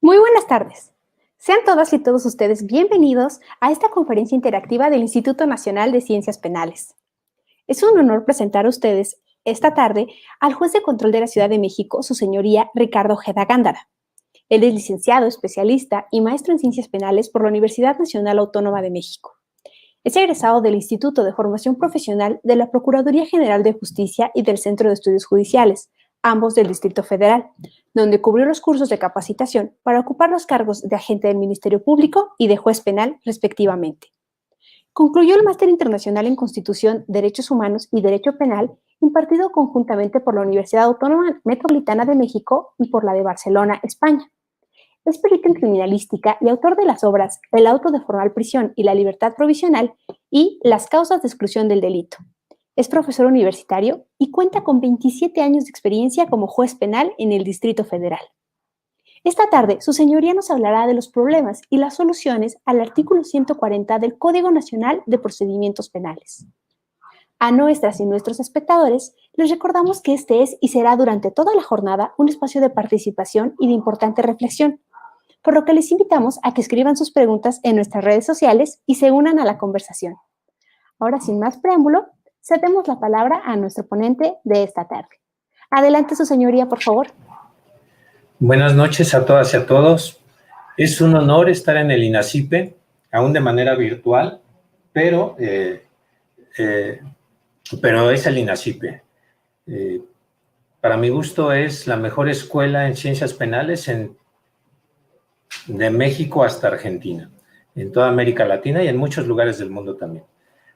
Muy buenas tardes. Sean todas y todos ustedes bienvenidos a esta conferencia interactiva del Instituto Nacional de Ciencias Penales. Es un honor presentar a ustedes esta tarde al juez de control de la Ciudad de México, su señoría Ricardo Ojeda Gándara. Él es licenciado, especialista y maestro en Ciencias Penales por la Universidad Nacional Autónoma de México. Es egresado del Instituto de Formación Profesional de la Procuraduría General de Justicia y del Centro de Estudios Judiciales, ambos del Distrito Federal, donde cubrió los cursos de capacitación para ocupar los cargos de agente del Ministerio Público y de juez penal, respectivamente. Concluyó el Máster Internacional en Constitución, Derechos Humanos y Derecho Penal, impartido conjuntamente por la Universidad Autónoma Metropolitana de México y por la de Barcelona, España. Es perito en criminalística y autor de las obras El auto de formal prisión y la libertad provisional y Las causas de exclusión del delito. Es profesor universitario y cuenta con 27 años de experiencia como juez penal en el Distrito Federal. Esta tarde, su señoría nos hablará de los problemas y las soluciones al artículo 140 del Código Nacional de Procedimientos Penales. A nuestras y nuestros espectadores, les recordamos que este es y será durante toda la jornada un espacio de participación y de importante reflexión, por lo que les invitamos a que escriban sus preguntas en nuestras redes sociales y se unan a la conversación. Ahora, sin más preámbulo, cedemos la palabra a nuestro ponente de esta tarde. Adelante, su señoría, por favor. Buenas noches a todas y a todos. Es un honor estar en el INACYPE, aún de manera virtual, pero es el INACYPE. Para mi gusto es la mejor escuela en ciencias penales de México hasta Argentina, en toda América Latina y en muchos lugares del mundo también.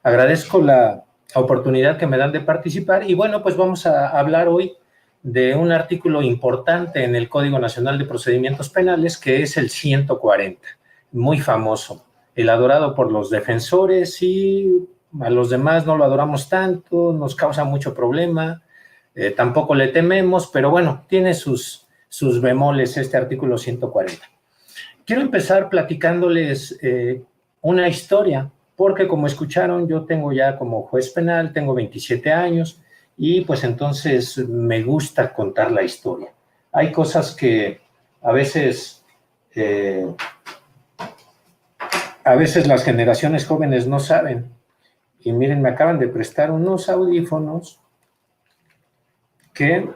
Agradezco la oportunidad que me dan de participar y bueno, pues vamos a hablar hoy de un artículo importante en el Código Nacional de Procedimientos Penales, que es el 140, muy famoso, el adorado por los defensores y a los demás no lo adoramos tanto, nos causa mucho problema, tampoco le tememos, pero bueno, tiene sus bemoles este artículo 140. Quiero empezar platicándoles una historia, porque como escucharon, yo tengo ya como juez penal, tengo 27 años, y pues entonces me gusta contar la historia. Hay cosas que a veces las generaciones jóvenes no saben. Y miren, me acaban de prestar unos audífonos que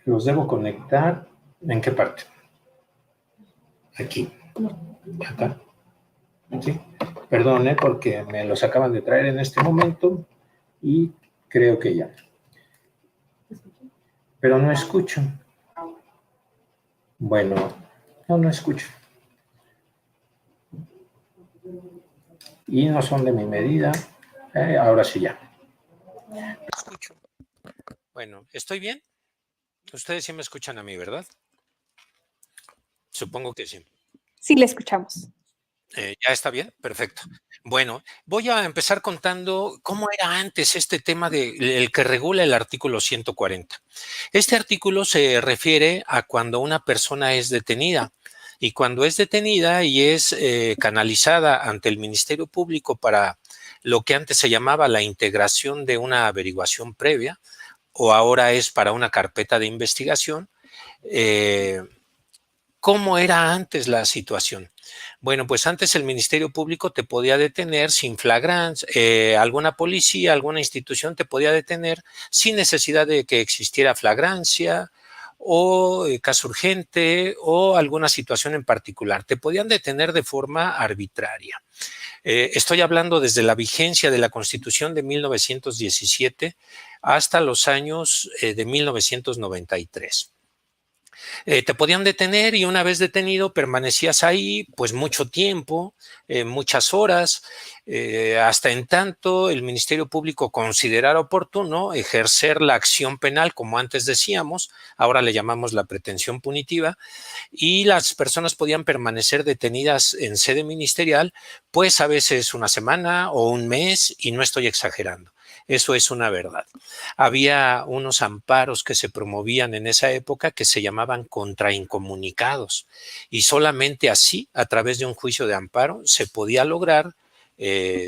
los debo conectar. ¿En qué parte? Aquí. Acá. ¿Sí? Perdón, porque me los acaban de traer en este momento y creo que ya. Pero no escucho. Bueno, no escucho. Y no son de mi medida. Ahora sí ya. Escucho. Bueno, ¿estoy bien? Ustedes sí me escuchan a mí, ¿verdad? Supongo que sí. Sí, le escuchamos. ¿Ya está bien? Perfecto. Bueno, voy a empezar contando cómo era antes este tema el que regula el artículo 140. Este artículo se refiere a cuando una persona es detenida. Y cuando es detenida y es canalizada ante el Ministerio Público para lo que antes se llamaba la integración de una averiguación previa, o ahora es para una carpeta de investigación, ¿cómo era antes la situación? Bueno, pues antes el Ministerio Público te podía detener sin flagrancia, alguna policía, alguna institución te podía detener sin necesidad de que existiera flagrancia o caso urgente o alguna situación en particular. Te podían detener de forma arbitraria. Estoy hablando desde la vigencia de la Constitución de 1917 hasta los años de 1993. Te podían detener y una vez detenido permanecías ahí pues mucho tiempo, muchas horas, hasta en tanto el Ministerio Público considerara oportuno ejercer la acción penal, como antes decíamos, ahora le llamamos la pretensión punitiva, y las personas podían permanecer detenidas en sede ministerial pues a veces una semana o un mes, y no estoy exagerando. Eso es una verdad. Había unos amparos que se promovían en esa época que se llamaban contraincomunicados y solamente así, a través de un juicio de amparo, se podía lograr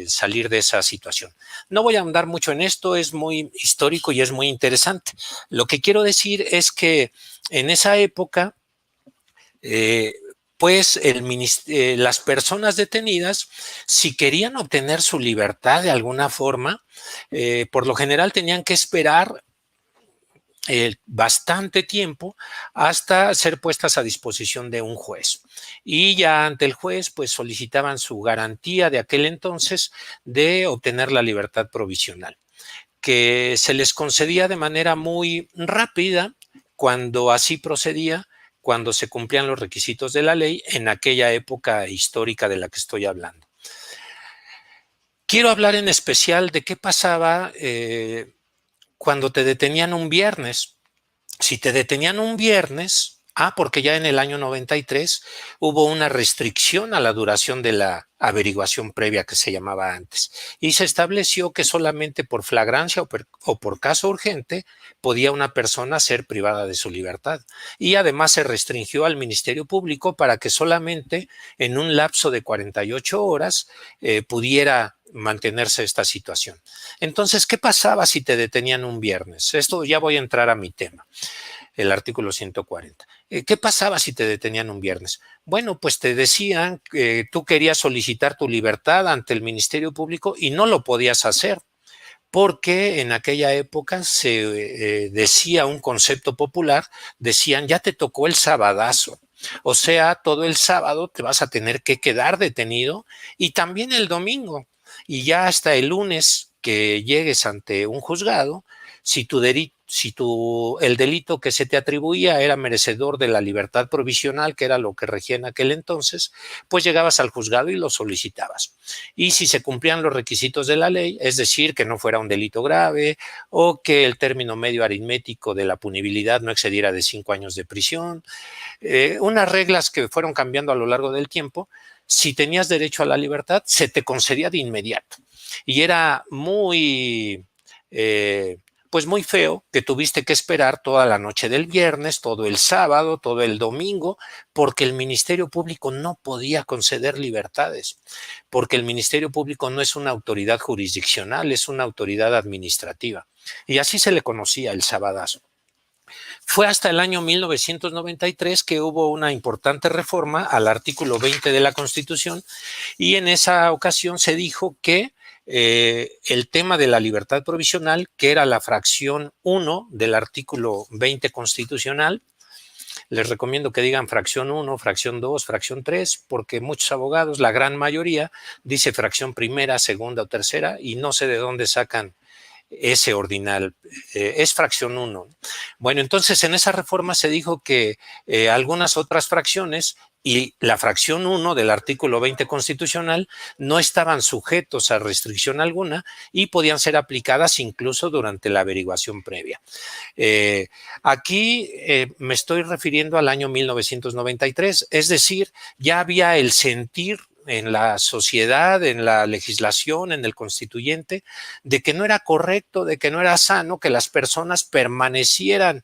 salir de esa situación. No voy a andar mucho en esto, es muy histórico y es muy interesante. Lo que quiero decir es que en esa época pues las personas detenidas, si querían obtener su libertad de alguna forma, por lo general tenían que esperar bastante tiempo hasta ser puestas a disposición de un juez. Y ya ante el juez, pues solicitaban su garantía de aquel entonces de obtener la libertad provisional, que se les concedía de manera muy rápida cuando así procedía, cuando se cumplían los requisitos de la ley en aquella época histórica de la que estoy hablando. Quiero hablar en especial de qué pasaba cuando te detenían un viernes. Si te detenían un viernes, porque ya en el año 93 hubo una restricción a la duración de la averiguación previa que se llamaba antes, y se estableció que solamente por flagrancia o por caso urgente podía una persona ser privada de su libertad. Y además se restringió al Ministerio Público para que solamente en un lapso de 48 horas pudiera mantenerse esta situación. Entonces, ¿qué pasaba si te detenían un viernes? Esto ya voy a entrar a mi tema, el artículo 140. ¿Qué pasaba si te detenían un viernes? Bueno, pues te decían que tú querías solicitar tu libertad ante el Ministerio Público y no lo podías hacer, porque en aquella época se decía un concepto popular, decían, ya te tocó el sabadazo. O sea, todo el sábado te vas a tener que quedar detenido y también el domingo. Y ya hasta el lunes que llegues ante un juzgado, si el delito que se te atribuía era merecedor de la libertad provisional, que era lo que regía en aquel entonces, pues llegabas al juzgado y lo solicitabas. Y si se cumplían los requisitos de la ley, es decir, que no fuera un delito grave o que el término medio aritmético de la punibilidad no excediera de 5 años de prisión, unas reglas que fueron cambiando a lo largo del tiempo, si tenías derecho a la libertad, se te concedía de inmediato. Y era pues muy feo que tuviste que esperar toda la noche del viernes, todo el sábado, todo el domingo, porque el Ministerio Público no podía conceder libertades, porque el Ministerio Público no es una autoridad jurisdiccional, es una autoridad administrativa. Y así se le conocía el sabadazo. Fue hasta el año 1993 que hubo una importante reforma al artículo 20 de la Constitución, y en esa ocasión se dijo que el tema de la libertad provisional, que era la fracción 1 del artículo 20 constitucional, les recomiendo que digan fracción 1, fracción 2, fracción 3, porque muchos abogados, la gran mayoría, dice fracción primera, segunda o tercera, y no sé de dónde sacan ese ordinal, es fracción 1. Bueno, entonces en esa reforma se dijo que algunas otras fracciones y la fracción 1 del artículo 20 constitucional no estaban sujetos a restricción alguna y podían ser aplicadas incluso durante la averiguación previa. Aquí me estoy refiriendo al año 1993, es decir, ya había el sentir en la sociedad, en la legislación, en el constituyente, de que no era correcto, de que no era sano que las personas permanecieran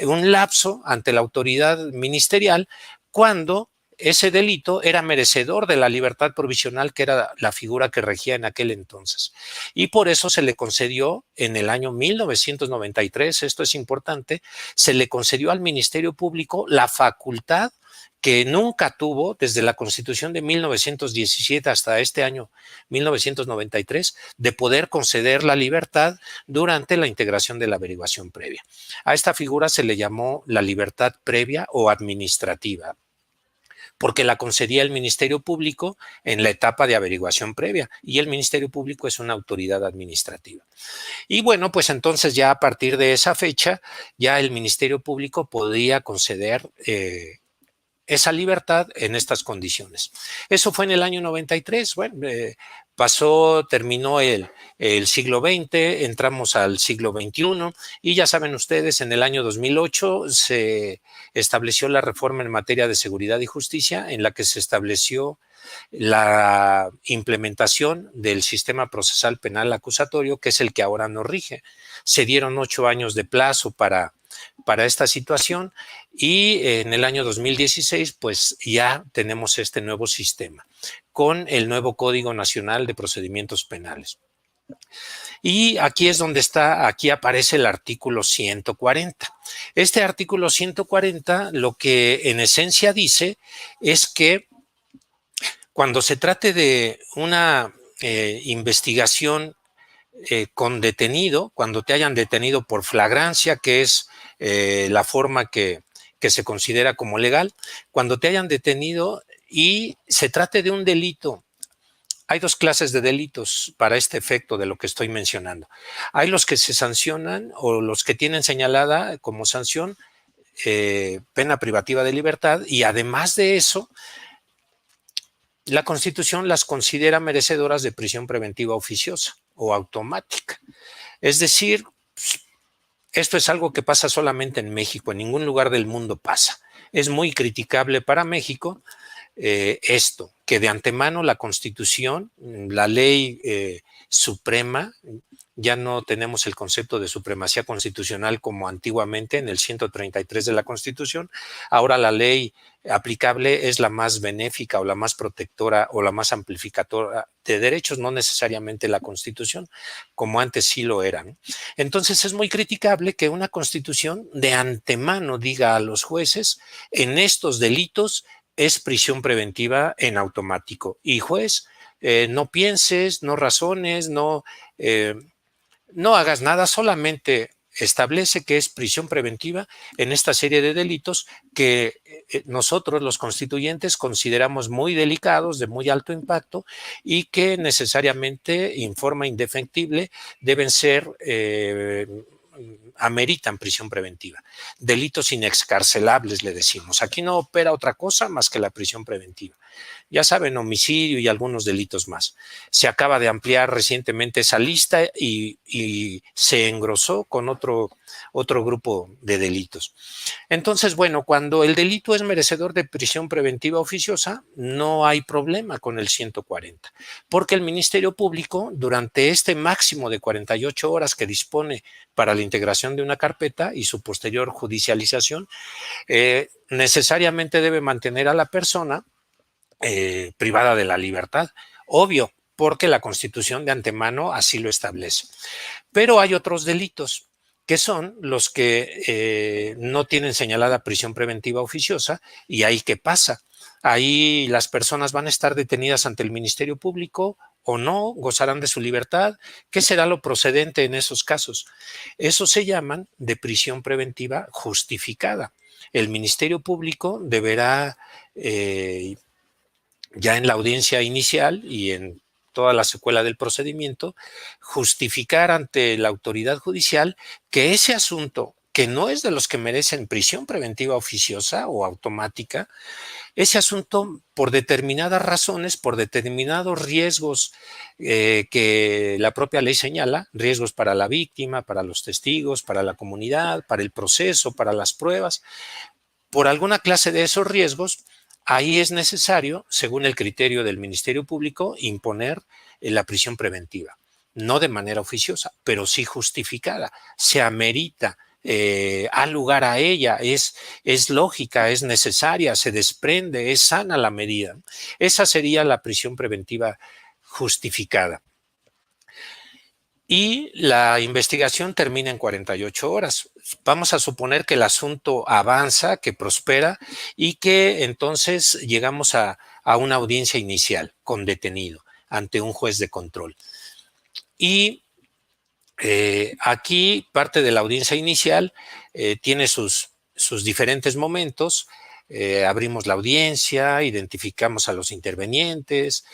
un lapso ante la autoridad ministerial cuando ese delito era merecedor de la libertad provisional, que era la figura que regía en aquel entonces. Y por eso se le concedió en el año 1993, esto es importante, se le concedió al Ministerio Público la facultad que nunca tuvo desde la Constitución de 1917 hasta este año 1993, de poder conceder la libertad durante la integración de la averiguación previa. A esta figura se le llamó la libertad previa o administrativa, porque la concedía el Ministerio Público en la etapa de averiguación previa, y el Ministerio Público es una autoridad administrativa. Y bueno, pues entonces ya a partir de esa fecha, ya el Ministerio Público podía conceder esa libertad en estas condiciones. Eso fue en el año 93. Bueno, terminó el siglo XX, entramos al siglo XXI, y ya saben ustedes, en el año 2008 se estableció la reforma en materia de seguridad y justicia, en la que se estableció la implementación del sistema procesal penal acusatorio, que es el que ahora nos rige. Se dieron 8 años de plazo para esta situación, y en el año 2016 pues ya tenemos este nuevo sistema con el nuevo Código Nacional de Procedimientos Penales. Y aquí es donde está, aquí aparece el artículo 140. Este artículo 140 lo que en esencia dice es que cuando se trate de una investigación con detenido, cuando te hayan detenido por flagrancia, que es la forma que se considera como legal, cuando te hayan detenido y se trate de un delito. Hay dos clases de delitos para este efecto de lo que estoy mencionando. Hay los que se sancionan o los que tienen señalada como sanción pena privativa de libertad, y además de eso, la Constitución las considera merecedoras de prisión preventiva oficiosa o automática. Es decir, esto es algo que pasa solamente en México, en ningún lugar del mundo pasa. Es muy criticable para México esto, que de antemano la Constitución, la ley suprema, ya no tenemos el concepto de supremacía constitucional como antiguamente en el 133 de la Constitución. Ahora la ley aplicable es la más benéfica o la más protectora o la más amplificadora de derechos, no necesariamente la Constitución, como antes sí lo era, ¿no? Entonces es muy criticable que una Constitución de antemano diga a los jueces en estos delitos es prisión preventiva en automático. Y juez, no pienses, no razones, no hagas nada, solamente establece que es prisión preventiva en esta serie de delitos que nosotros los constituyentes consideramos muy delicados, de muy alto impacto y que necesariamente, en forma indefectible, deben ser ameritan prisión preventiva. Delitos inexcarcelables, le decimos. Aquí no opera otra cosa más que la prisión preventiva. Ya saben, homicidio y algunos delitos más. Se acaba de ampliar recientemente esa lista y se engrosó con otro grupo de delitos. Entonces, bueno, cuando el delito es merecedor de prisión preventiva oficiosa, no hay problema con el 140, porque el Ministerio Público, durante este máximo de 48 horas que dispone para la integración de una carpeta y su posterior judicialización, necesariamente debe mantener a la persona privada de la libertad. Obvio, porque la Constitución de antemano así lo establece. Pero hay otros delitos que son los que no tienen señalada prisión preventiva oficiosa, y ahí qué pasa. Ahí las personas van a estar detenidas ante el Ministerio Público o no, gozarán de su libertad. ¿Qué será lo procedente en esos casos? Eso se llaman de prisión preventiva justificada. El Ministerio Público deberá ya en la audiencia inicial y en toda la secuela del procedimiento, justificar ante la autoridad judicial que ese asunto, que no es de los que merecen prisión preventiva oficiosa o automática, ese asunto por determinadas razones, por determinados riesgos que la propia ley señala, riesgos para la víctima, para los testigos, para la comunidad, para el proceso, para las pruebas, por alguna clase de esos riesgos, ahí es necesario, según el criterio del Ministerio Público, imponer la prisión preventiva. No de manera oficiosa, pero sí justificada. Se amerita, da lugar a ella, es lógica, es necesaria, se desprende, es sana la medida. Esa sería la prisión preventiva justificada. Y la investigación termina en 48 horas. Vamos a suponer que el asunto avanza, que prospera y que entonces llegamos a una audiencia inicial con detenido ante un juez de control. Y aquí parte de la audiencia inicial tiene sus diferentes momentos. Abrimos la audiencia, identificamos a los intervenientes,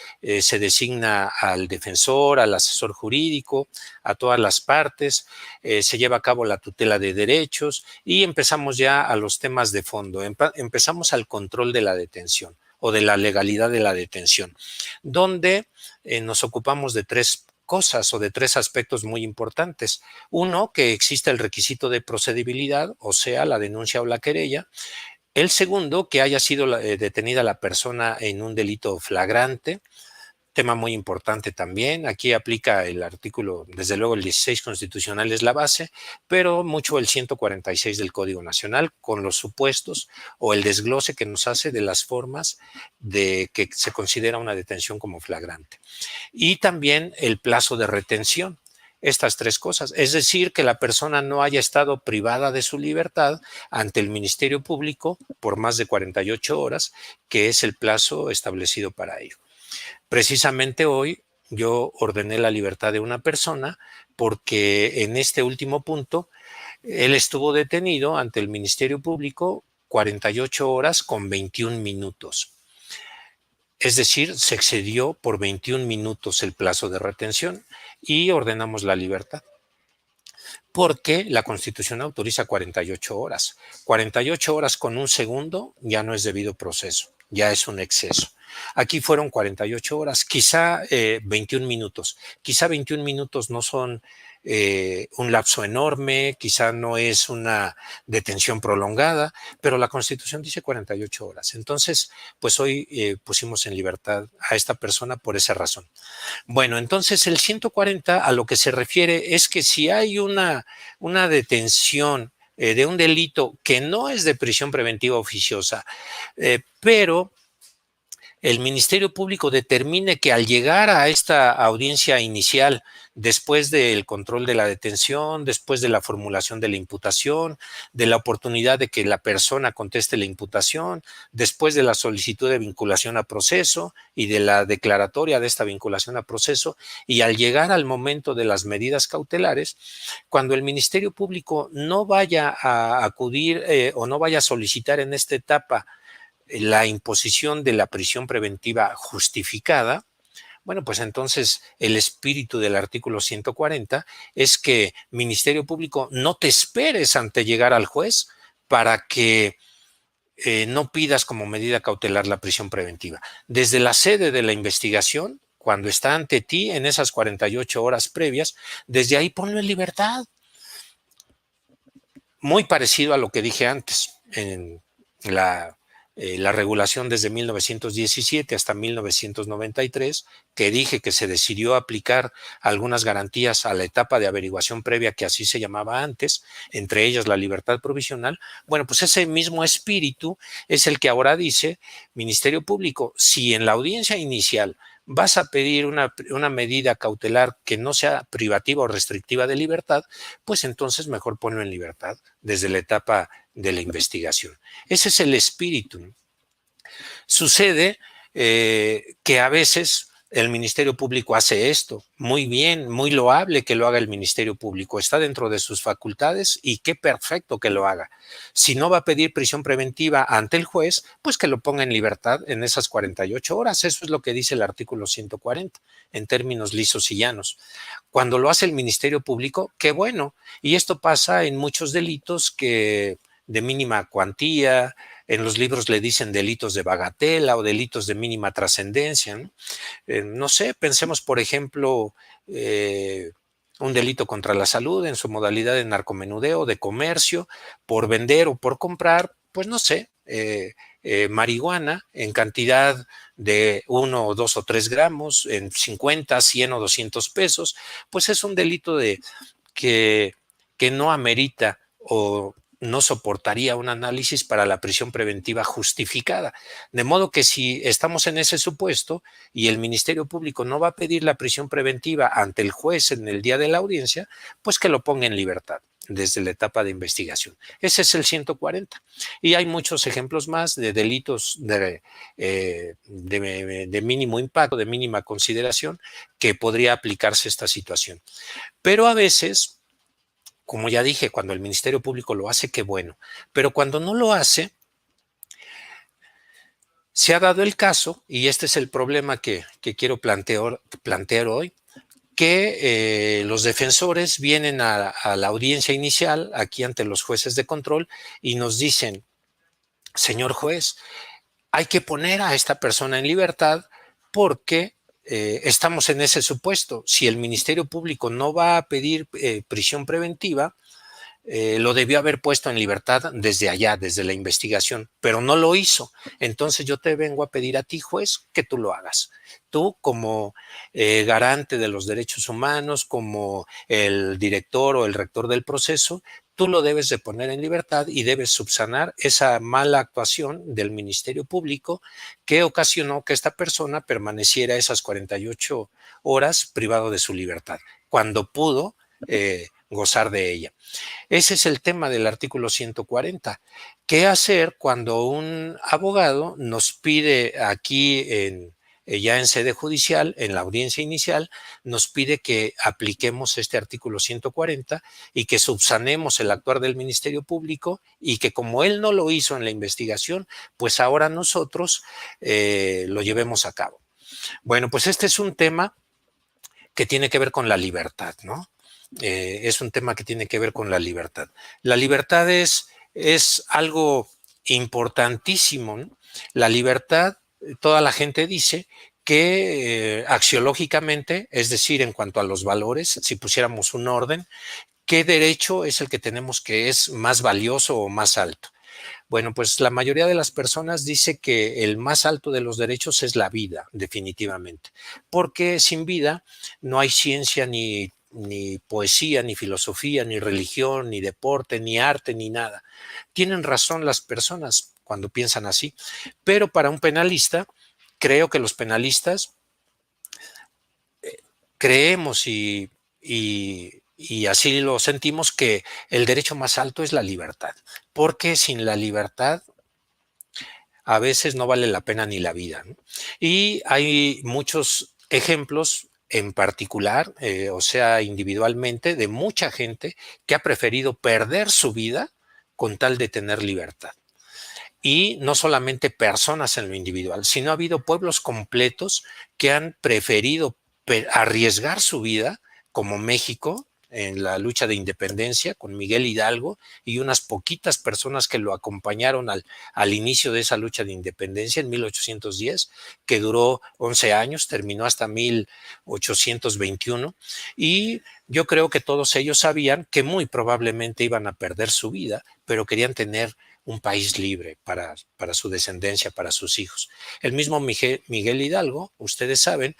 se designa al defensor, al asesor jurídico, a todas las partes, se lleva a cabo la tutela de derechos y empezamos ya a los temas de fondo. Empezamos al control de la detención o de la legalidad de la detención, donde nos ocupamos de tres cosas o de tres aspectos muy importantes. Uno, que existe el requisito de procedibilidad, o sea, la denuncia o la querella. El segundo, que haya sido detenida la persona en un delito flagrante. tema muy importante también. Aquí aplica el artículo, desde luego el 16 constitucional es la base, pero mucho el 146 del Código Nacional con los supuestos o el desglose que nos hace de las formas de que se considera una detención como flagrante. Y también el plazo de retención. Estas tres cosas, es decir, que la persona no haya estado privada de su libertad ante el Ministerio Público por más de 48 horas, que es el plazo establecido para ello. Precisamente hoy yo ordené la libertad de una persona porque en este último punto él estuvo detenido ante el Ministerio Público 48 horas con 21 minutos. Es decir, se excedió por 21 minutos el plazo de retención y ordenamos la libertad. Porque la Constitución autoriza 48 horas. 48 horas con un segundo ya no es debido proceso, ya es un exceso. Aquí fueron 48 horas, quizá 21 minutos. Quizá 21 minutos no son un lapso enorme, quizá no es una detención prolongada, pero la Constitución dice 48 horas. Entonces, pues hoy pusimos en libertad a esta persona por esa razón. Bueno, entonces el 140 a lo que se refiere es que si hay una detención de un delito que no es de prisión preventiva oficiosa, pero el Ministerio Público determine que al llegar a esta audiencia inicial, después del control de la detención, después de la formulación de la imputación, de la oportunidad de que la persona conteste la imputación, después de la solicitud de vinculación a proceso y de la declaratoria de esta vinculación a proceso, y al llegar al momento de las medidas cautelares, cuando el Ministerio Público no vaya a acudir o no vaya a solicitar en esta etapa la imposición de la prisión preventiva justificada, bueno, pues entonces el espíritu del artículo 140 es que Ministerio Público no te esperes ante llegar al juez para que no pidas como medida cautelar la prisión preventiva. Desde la sede de la investigación, cuando está ante ti en esas 48 horas previas, desde ahí ponlo en libertad. Muy parecido a lo que dije antes en la regulación desde 1917 hasta 1993, que dije que se decidió aplicar algunas garantías a la etapa de averiguación previa, que así se llamaba antes, entre ellas la libertad provisional. Bueno, pues ese mismo espíritu es el que ahora dice, Ministerio Público, si en la audiencia inicial vas a pedir una medida cautelar que no sea privativa o restrictiva de libertad, pues entonces mejor ponlo en libertad desde la etapa de la investigación. Ese es el espíritu. Sucede que a veces el Ministerio Público hace esto, muy bien, muy loable que lo haga el Ministerio Público, está dentro de sus facultades y qué perfecto que lo haga. Si no va a pedir prisión preventiva ante el juez, pues que lo ponga en libertad en esas 48 horas, eso es lo que dice el artículo 140, en términos lisos y llanos. Cuando lo hace el Ministerio Público, qué bueno, y esto pasa en muchos delitos que de mínima cuantía, en los libros le dicen delitos de bagatela o delitos de mínima trascendencia, ¿no? No sé, pensemos por ejemplo un delito contra la salud en su modalidad de narcomenudeo, de comercio, por vender o por comprar, pues no sé, marihuana en cantidad de 1 o 2 o 3 gramos, en 50, 100 o 200 pesos, pues es un delito que no amerita o no soportaría un análisis para la prisión preventiva justificada. De modo que si estamos en ese supuesto y el Ministerio Público no va a pedir la prisión preventiva ante el juez en el día de la audiencia, pues que lo ponga en libertad desde la etapa de investigación. Ese es el 140. Y hay muchos ejemplos más de delitos de mínimo impacto, de mínima consideración, que podría aplicarse esta situación. Pero a veces, como ya dije, cuando el Ministerio Público lo hace, qué bueno. Pero cuando no lo hace, se ha dado el caso, y este es el problema que quiero plantear hoy, que los defensores vienen a la audiencia inicial, aquí ante los jueces de control, y nos dicen, señor juez, hay que poner a esta persona en libertad porque estamos en ese supuesto. Si el Ministerio Público no va a pedir prisión preventiva, lo debió haber puesto en libertad desde allá, desde la investigación, pero no lo hizo. Entonces yo te vengo a pedir a ti, juez, que tú lo hagas. Tú, como garante de los derechos humanos, como el director o el rector del proceso, tú lo debes de poner en libertad y debes subsanar esa mala actuación del Ministerio Público que ocasionó que esta persona permaneciera esas 48 horas privado de su libertad, cuando pudo gozar de ella. Ese es el tema del artículo 140. ¿Qué hacer cuando un abogado nos pide aquí ya en sede judicial, en la audiencia inicial, nos pide que apliquemos este artículo 140 y que subsanemos el actuar del Ministerio Público y que como él no lo hizo en la investigación, pues ahora nosotros lo llevemos a cabo? Bueno, pues este es un tema que tiene que ver con la libertad, ¿no? Es un tema que tiene que ver con la libertad. La libertad es algo importantísimo, ¿no? La libertad, toda la gente dice que axiológicamente, es decir, en cuanto a los valores, si pusiéramos un orden, ¿qué derecho es el que tenemos que es más valioso o más alto? Bueno, pues la mayoría de las personas dice que el más alto de los derechos es la vida, definitivamente, porque sin vida no hay ciencia ni poesía, ni filosofía, ni religión, ni deporte, ni arte, ni nada. Tienen razón las personas cuando piensan así, pero para un penalista, creo que los penalistas creemos y así lo sentimos, que el derecho más alto es la libertad, porque sin la libertad a veces no vale la pena ni la vida, ¿no? Y hay muchos ejemplos en particular, o sea, individualmente, de mucha gente que ha preferido perder su vida con tal de tener libertad. Y no solamente personas en lo individual, sino ha habido pueblos completos que han preferido arriesgar su vida, como México en la lucha de independencia con Miguel Hidalgo y unas poquitas personas que lo acompañaron al inicio de esa lucha de independencia en 1810, que duró 11 años, terminó hasta 1821, y yo creo que todos ellos sabían que muy probablemente iban a perder su vida, pero querían tener un país libre para su descendencia, para sus hijos. El mismo Miguel Hidalgo, ustedes saben,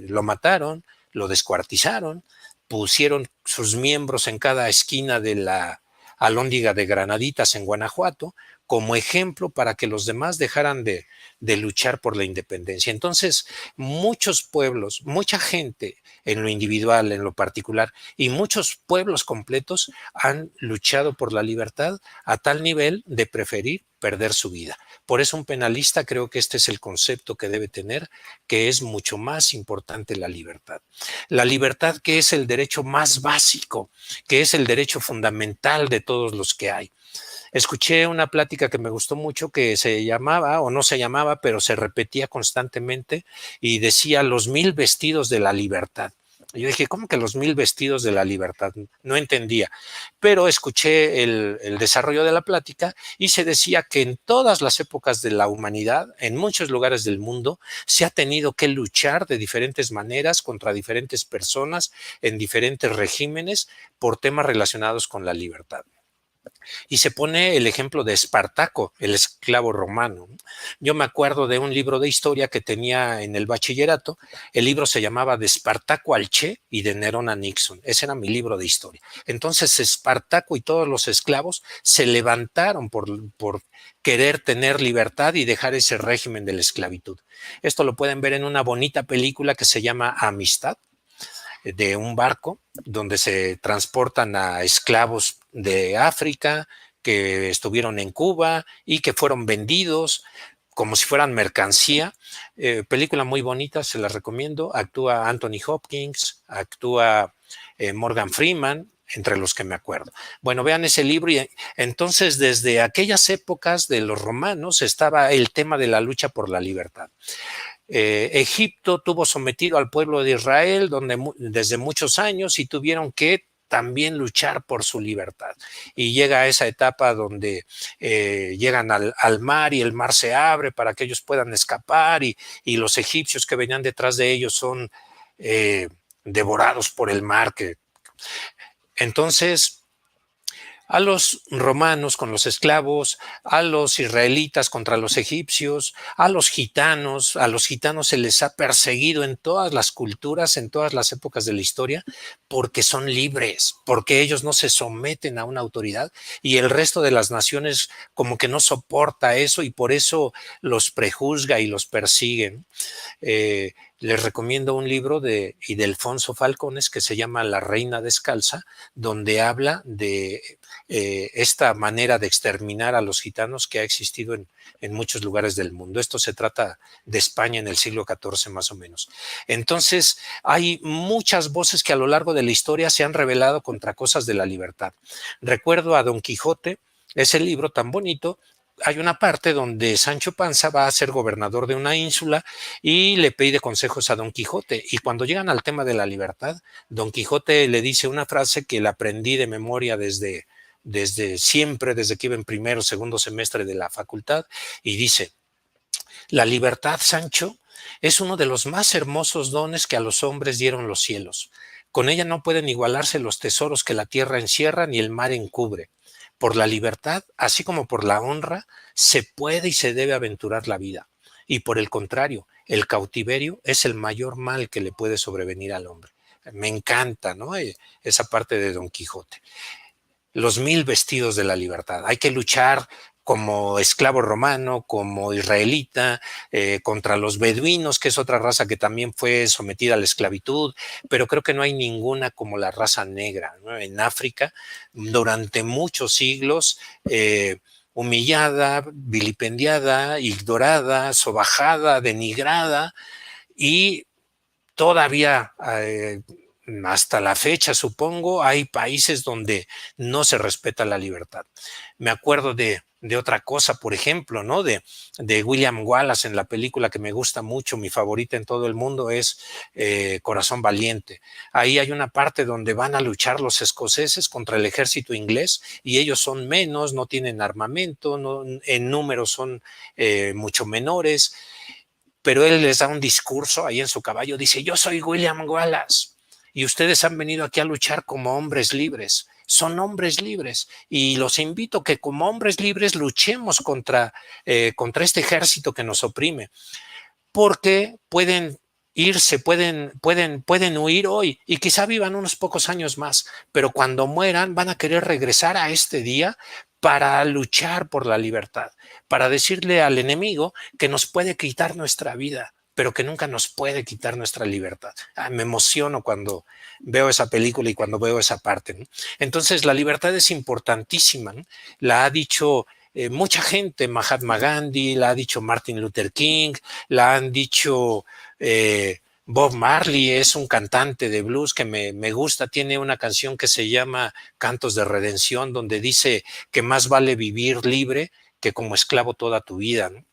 lo mataron, lo descuartizaron, pusieron sus miembros en cada esquina de la alhóndiga de Granaditas en Guanajuato como ejemplo para que los demás dejaran de luchar por la independencia. Entonces, muchos pueblos, mucha gente en lo individual, en lo particular, y muchos pueblos completos han luchado por la libertad a tal nivel de preferir perder su vida. Por eso un penalista, creo que este es el concepto que debe tener, que es mucho más importante la libertad. La libertad, que es el derecho más básico, que es el derecho fundamental de todos los que hay. Escuché una plática que me gustó mucho, que se llamaba, o no se llamaba, pero se repetía constantemente y decía: los 1000 vestidos de la libertad. Y yo dije, ¿cómo que los 1000 vestidos de la libertad? No entendía, pero escuché el desarrollo de la plática y se decía que en todas las épocas de la humanidad, en muchos lugares del mundo, se ha tenido que luchar de diferentes maneras contra diferentes personas en diferentes regímenes por temas relacionados con la libertad. Y se pone el ejemplo de Espartaco, el esclavo romano. Yo me acuerdo de un libro de historia que tenía en el bachillerato. El libro se llamaba De Espartaco al Che y de Nerón a Nixon. Ese era mi libro de historia. Entonces Espartaco y todos los esclavos se levantaron por querer tener libertad y dejar ese régimen de la esclavitud. Esto lo pueden ver en una bonita película que se llama Amistad, de un barco donde se transportan a esclavos de África que estuvieron en Cuba y que fueron vendidos como si fueran mercancía. Película muy bonita, se la recomiendo. Actúa Anthony Hopkins, actúa Morgan Freeman, entre los que me acuerdo. Bueno, vean ese libro. Y entonces, desde aquellas épocas de los romanos estaba el tema de la lucha por la libertad. Egipto tuvo sometido al pueblo de Israel desde muchos años y tuvieron que también luchar por su libertad. Y llega a esa etapa donde llegan al mar y el mar se abre para que ellos puedan escapar y los egipcios que venían detrás de ellos son devorados por el mar, que Entonces, a los romanos con los esclavos, a los israelitas contra los egipcios, a los gitanos se les ha perseguido en todas las culturas, en todas las épocas de la historia, porque son libres, porque ellos no se someten a una autoridad y el resto de las naciones como que no soporta eso y por eso los prejuzga y los persigue. Les recomiendo un libro de Ildefonso Falcones que se llama La Reina Descalza, donde habla de esta manera de exterminar a los gitanos que ha existido en muchos lugares del mundo. Esto se trata de España en el siglo XIV más o menos. Entonces, hay muchas voces que a lo largo de la historia se han rebelado contra cosas de la libertad. Recuerdo a Don Quijote, ese libro tan bonito. Hay una parte donde Sancho Panza va a ser gobernador de una ínsula y le pide consejos a Don Quijote. Y cuando llegan al tema de la libertad, Don Quijote le dice una frase que la aprendí de memoria desde siempre, desde que iba en primero o segundo semestre de la facultad, y dice: la libertad, Sancho, es uno de los más hermosos dones que a los hombres dieron los cielos. Con ella no pueden igualarse los tesoros que la tierra encierra ni el mar encubre. Por la libertad, así como por la honra, se puede y se debe aventurar la vida. Y por el contrario, el cautiverio es el mayor mal que le puede sobrevenir al hombre. Me encanta, ¿no? Esa parte de Don Quijote. Los 1000 vestidos de la libertad. Hay que luchar como esclavo romano, como israelita, contra los beduinos, que es otra raza que también fue sometida a la esclavitud, pero creo que no hay ninguna como la raza negra, ¿no? En África, durante muchos siglos, humillada, vilipendiada, ignorada, sobajada, denigrada, y todavía hasta la fecha, supongo, hay países donde no se respeta la libertad. Me acuerdo de otra cosa, por ejemplo, ¿no? De William Wallace en la película que me gusta mucho, mi favorita en todo el mundo es Corazón Valiente. Ahí hay una parte donde van a luchar los escoceses contra el ejército inglés y ellos son menos, no tienen armamento, no, en número son mucho menores, pero él les da un discurso ahí en su caballo, dice: yo soy William Wallace y ustedes han venido aquí a luchar como hombres libres. Son hombres libres y los invito a que como hombres libres luchemos contra este ejército que nos oprime, porque pueden irse, pueden huir hoy y quizá vivan unos pocos años más, pero cuando mueran van a querer regresar a este día para luchar por la libertad, para decirle al enemigo que nos puede quitar nuestra vida, pero que nunca nos puede quitar nuestra libertad. Me emociono cuando veo esa película y cuando veo esa parte, ¿no? Entonces, la libertad es importantísima, ¿no? La ha dicho mucha gente, Mahatma Gandhi, la ha dicho Martin Luther King, la han dicho Bob Marley, es un cantante de blues que me gusta, tiene una canción que se llama Cantos de Redención, donde dice que más vale vivir libre que como esclavo toda tu vida, ¿no?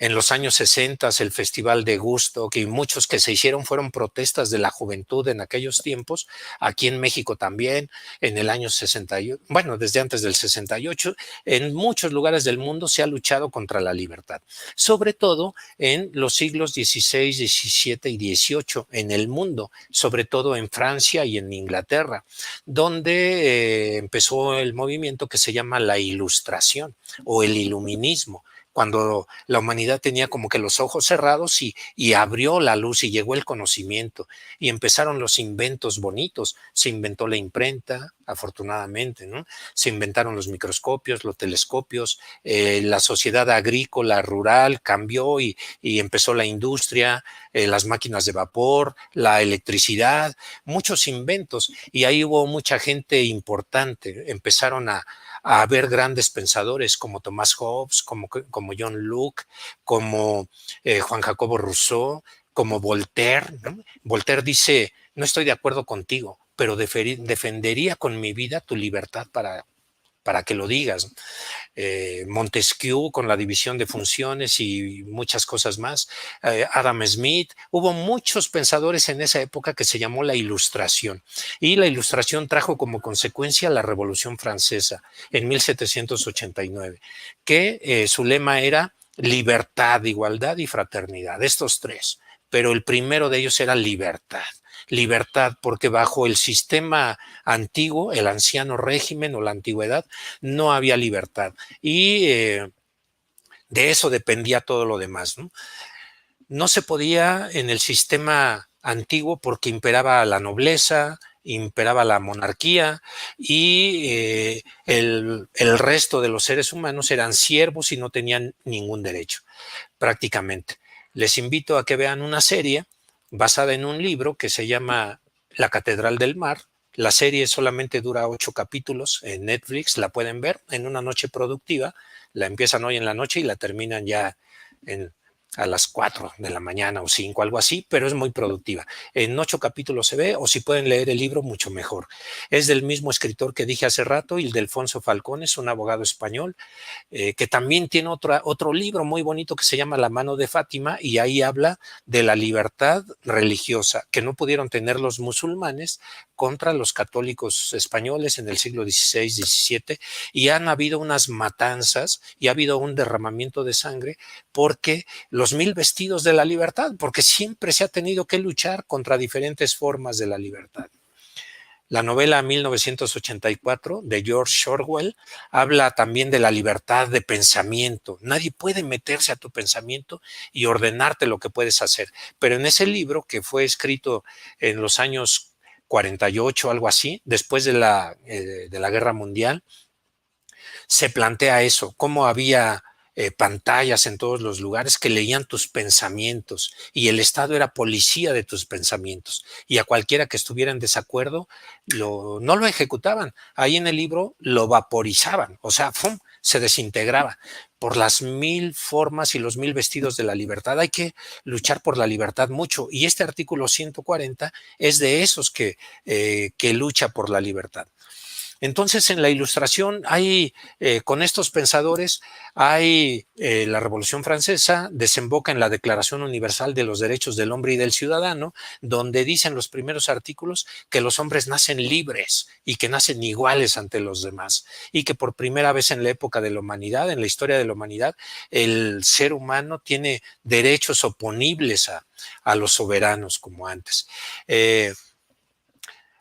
En los años 60, el Festival de Gusto, que muchos que se hicieron fueron protestas de la juventud en aquellos tiempos, aquí en México también, en el año 68, bueno, desde antes del 68, en muchos lugares del mundo se ha luchado contra la libertad, sobre todo en los siglos XVI, XVII y XVIII en el mundo, sobre todo en Francia y en Inglaterra, donde empezó el movimiento que se llama la Ilustración o el Iluminismo, cuando la humanidad tenía como que los ojos cerrados y abrió la luz y llegó el conocimiento y empezaron los inventos bonitos. Se inventó la imprenta, afortunadamente, ¿no? Se inventaron los microscopios, los telescopios, la sociedad agrícola rural cambió y empezó la industria, las máquinas de vapor, la electricidad, muchos inventos, y ahí hubo mucha gente importante. Empezaron a haber grandes pensadores como Thomas Hobbes, como John Locke, como Juan Jacobo Rousseau, como Voltaire, ¿no? Voltaire dice: no estoy de acuerdo contigo, pero defendería con mi vida tu libertad para que lo digas. Montesquieu con la división de funciones y muchas cosas más. Adam Smith. Hubo muchos pensadores en esa época que se llamó la Ilustración. Y la Ilustración trajo como consecuencia la Revolución Francesa en 1789, que su lema era libertad, igualdad y fraternidad. Estos tres. Pero el primero de ellos era libertad. libertad, porque bajo el sistema antiguo, el anciano régimen o la antigüedad, no había libertad. Y de eso dependía todo lo demás, ¿no? No se podía en el sistema antiguo porque imperaba la nobleza, imperaba la monarquía y el resto de los seres humanos eran siervos y no tenían ningún derecho, prácticamente. Les invito a que vean una serie basada en un libro que se llama La Catedral del Mar. La serie solamente dura 8 capítulos en Netflix, la pueden ver en una noche productiva, la empiezan hoy en la noche y la terminan ya a las 4 de la mañana o 5, algo así, pero es muy productiva. En 8 capítulos se ve, o si pueden leer el libro, mucho mejor. Es del mismo escritor que dije hace rato, Ildefonso Falcón, es un abogado español, que también tiene otro libro muy bonito que se llama La mano de Fátima, y ahí habla de la libertad religiosa que no pudieron tener los musulmanes contra los católicos españoles en el siglo XVI, XVII, y han habido unas matanzas y ha habido un derramamiento de sangre porque los 1000 vestidos de la libertad, porque siempre se ha tenido que luchar contra diferentes formas de la libertad. La novela 1984 de George Orwell habla también de la libertad de pensamiento. Nadie puede meterse a tu pensamiento y ordenarte lo que puedes hacer. Pero en ese libro, que fue escrito en los años 48, algo así, después de la Guerra Mundial, se plantea eso, cómo había pantallas en todos los lugares que leían tus pensamientos y el Estado era policía de tus pensamientos y a cualquiera que estuviera en desacuerdo no lo ejecutaban. Ahí en el libro lo vaporizaban, o sea, ¡fum!, se desintegraba por las 1000 formas y los 1000 vestidos de la libertad. Hay que luchar por la libertad mucho y este artículo 140 es de esos que lucha por la libertad. Entonces, en la Ilustración hay, con estos pensadores, hay la Revolución Francesa, desemboca en la Declaración Universal de los Derechos del Hombre y del Ciudadano, donde dicen los primeros artículos que los hombres nacen libres y que nacen iguales ante los demás, y que por primera vez en la época de la humanidad, en la historia de la humanidad, el ser humano tiene derechos oponibles a los soberanos como antes.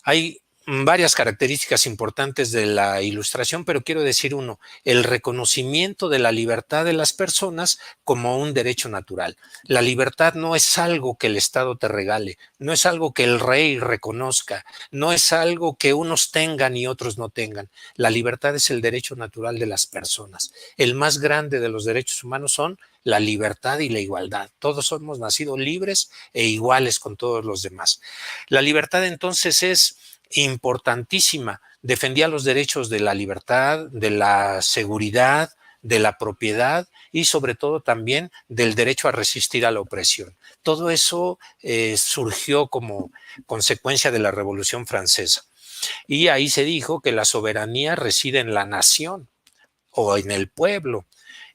Hay varias características importantes de la Ilustración, pero quiero decir uno, el reconocimiento de la libertad de las personas como un derecho natural. La libertad no es algo que el Estado te regale, no es algo que el rey reconozca, no es algo que unos tengan y otros no tengan. La libertad es el derecho natural de las personas. El más grande de los derechos humanos son la libertad y la igualdad. Todos hemos nacido libres e iguales con todos los demás. La libertad entonces es importantísima. Defendía los derechos de la libertad, de la seguridad, de la propiedad y sobre todo también del derecho a resistir a la opresión. Todo eso surgió como consecuencia de la Revolución Francesa. Y ahí se dijo que la soberanía reside en la nación o en el pueblo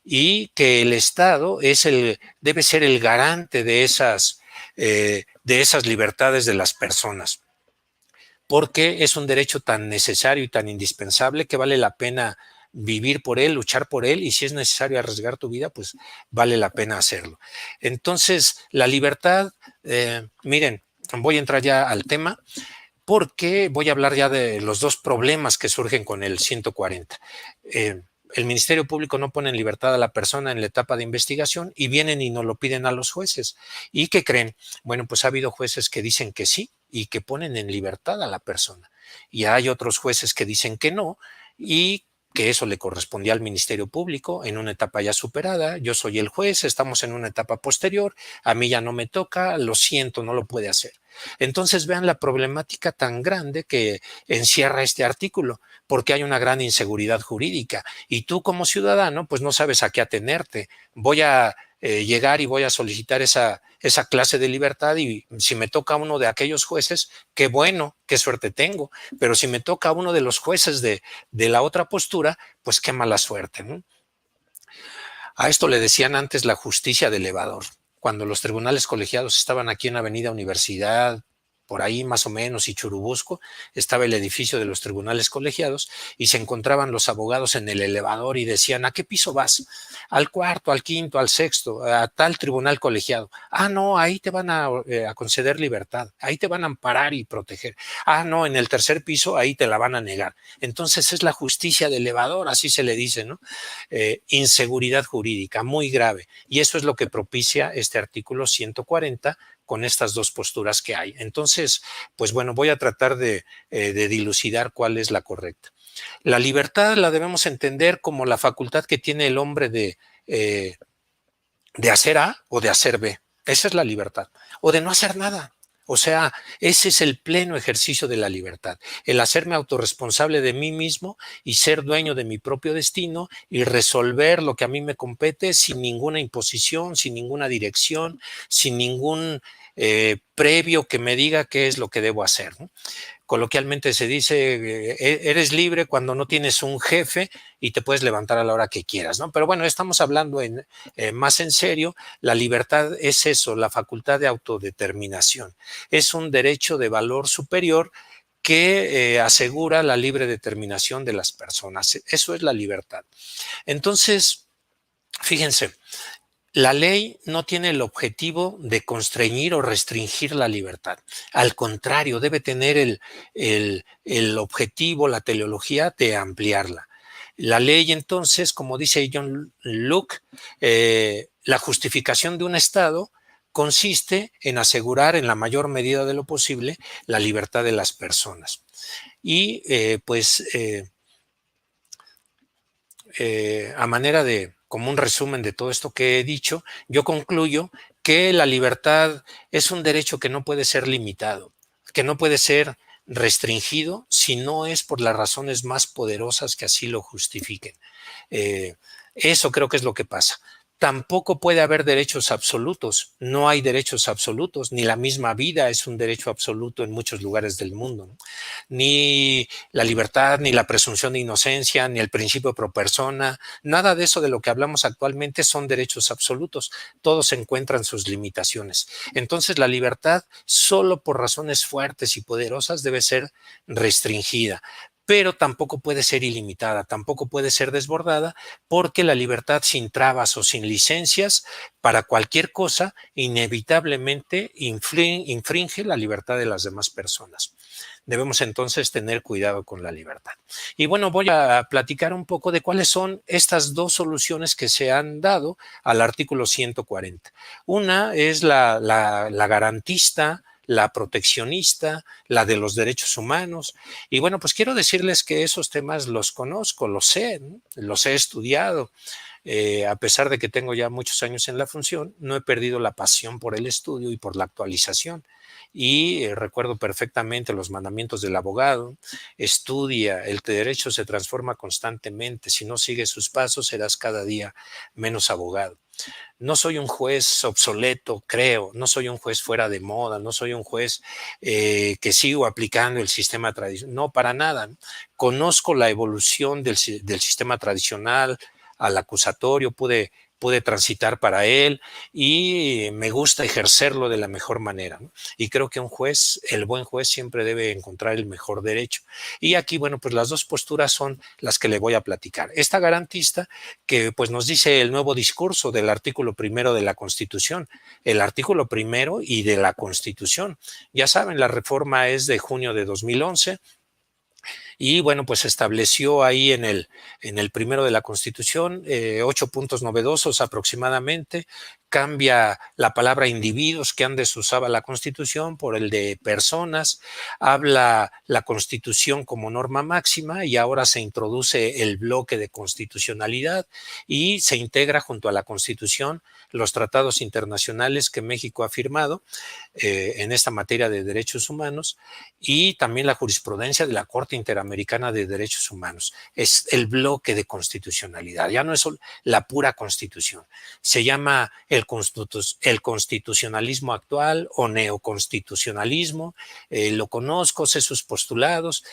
y que el Estado debe ser el garante de esas libertades de las personas, porque es un derecho tan necesario y tan indispensable que vale la pena vivir por él, luchar por él, y si es necesario arriesgar tu vida, pues vale la pena hacerlo. Entonces, la libertad, miren, voy a entrar ya al tema, porque voy a hablar ya de los dos problemas que surgen con el 140. El Ministerio Público no pone en libertad a la persona en la etapa de investigación y vienen y nos lo piden a los jueces. ¿Y qué creen? Bueno, pues ha habido jueces que dicen que sí y que ponen en libertad a la persona. Y hay otros jueces que dicen que no y que eso le correspondía al Ministerio Público en una etapa ya superada. Yo soy el juez, estamos en una etapa posterior, a mí ya no me toca, lo siento, no lo puede hacer. Entonces vean la problemática tan grande que encierra este artículo, porque hay una gran inseguridad jurídica y tú como ciudadano pues no sabes a qué atenerte. Voy a llegar y voy a solicitar esa clase de libertad y si me toca uno de aquellos jueces, qué bueno, qué suerte tengo, pero si me toca uno de los jueces de la otra postura, pues qué mala suerte, ¿no? A esto le decían antes la justicia de elevador. Cuando los tribunales colegiados estaban aquí en Avenida Universidad, por ahí más o menos, y Churubusco, estaba el edificio de los tribunales colegiados y se encontraban los abogados en el elevador y decían, ¿a qué piso vas? Al cuarto, al quinto, al sexto, a tal tribunal colegiado. Ah, no, ahí te van a conceder libertad, ahí te van a amparar y proteger. Ah, no, en el tercer piso, ahí te la van a negar. Entonces es la justicia de elevador, así se le dice, ¿no? Inseguridad jurídica, muy grave. Y eso es lo que propicia este artículo 140 con estas dos posturas que hay. Entonces, pues bueno, voy a tratar de dilucidar cuál es la correcta. La libertad la debemos entender como la facultad que tiene el hombre de hacer A o de hacer B. Esa es la libertad. O de no hacer nada. O sea, ese es el pleno ejercicio de la libertad, el hacerme autorresponsable de mí mismo y ser dueño de mi propio destino y resolver lo que a mí me compete sin ninguna imposición, sin ninguna dirección, sin ningún previo que me diga qué es lo que debo hacer, ¿no? Coloquialmente se dice, eres libre cuando no tienes un jefe y te puedes levantar a la hora que quieras, ¿no? Pero bueno, estamos hablando más en serio. La libertad es eso, la facultad de autodeterminación. Es un derecho de valor superior que asegura la libre determinación de las personas. Eso es la libertad. Entonces, fíjense, la ley no tiene el objetivo de constreñir o restringir la libertad. Al contrario, debe tener el objetivo, la teleología de ampliarla. La ley, entonces, como dice John Locke, la justificación de un Estado consiste en asegurar en la mayor medida de lo posible la libertad de las personas. Y a manera de como un resumen de todo esto que he dicho, yo concluyo que la libertad es un derecho que no puede ser limitado, que no puede ser restringido si no es por las razones más poderosas que así lo justifiquen. Eso creo que es lo que pasa. Tampoco puede haber derechos absolutos, no hay derechos absolutos, ni la misma vida es un derecho absoluto en muchos lugares del mundo, ¿no? Ni la libertad, ni la presunción de inocencia, ni el principio pro persona, nada de eso de lo que hablamos actualmente son derechos absolutos, todos encuentran sus limitaciones. Entonces la libertad solo por razones fuertes y poderosas debe ser restringida, pero tampoco puede ser ilimitada, tampoco puede ser desbordada, porque la libertad sin trabas o sin licencias para cualquier cosa inevitablemente infringe la libertad de las demás personas. Debemos entonces tener cuidado con la libertad. Y bueno, voy a platicar un poco de cuáles son estas dos soluciones que se han dado al artículo 140. Una es la garantista, la proteccionista, la de los derechos humanos. Y bueno, pues quiero decirles que esos temas los conozco, los sé, ¿no? Los he estudiado. A pesar de que tengo ya muchos años en la función, no he perdido la pasión por el estudio y por la actualización. Y recuerdo perfectamente los mandamientos del abogado: estudia, el derecho se transforma constantemente, si no sigues sus pasos serás cada día menos abogado. No soy un juez obsoleto, creo, no soy un juez fuera de moda, no soy un juez que sigo aplicando el sistema tradicional, no, para nada. Conozco la evolución del sistema tradicional al acusatorio, pude transitar para él y me gusta ejercerlo de la mejor manera, ¿no? Y creo que un juez, el buen juez, siempre debe encontrar el mejor derecho. Y aquí, bueno, pues las dos posturas son las que le voy a platicar. Esta garantista, que pues nos dice el nuevo discurso del artículo 1 de la Constitución, el artículo 1 y de la Constitución. Ya saben, la reforma es de junio de 2011. Y bueno, pues estableció ahí en el 1 de la Constitución 8 puntos novedosos aproximadamente. Cambia la palabra individuos, que antes usaba la Constitución, por el de personas. Habla la Constitución como norma máxima y ahora se introduce el bloque de constitucionalidad y se integra junto a la Constitución los tratados internacionales que México ha firmado en esta materia de derechos humanos y también la jurisprudencia de la Corte Interamericana de Derechos Humanos. Es el bloque de constitucionalidad, ya no es la pura Constitución. Se llama el constitucionalismo actual o neoconstitucionalismo. Lo conozco, sé sus postulados.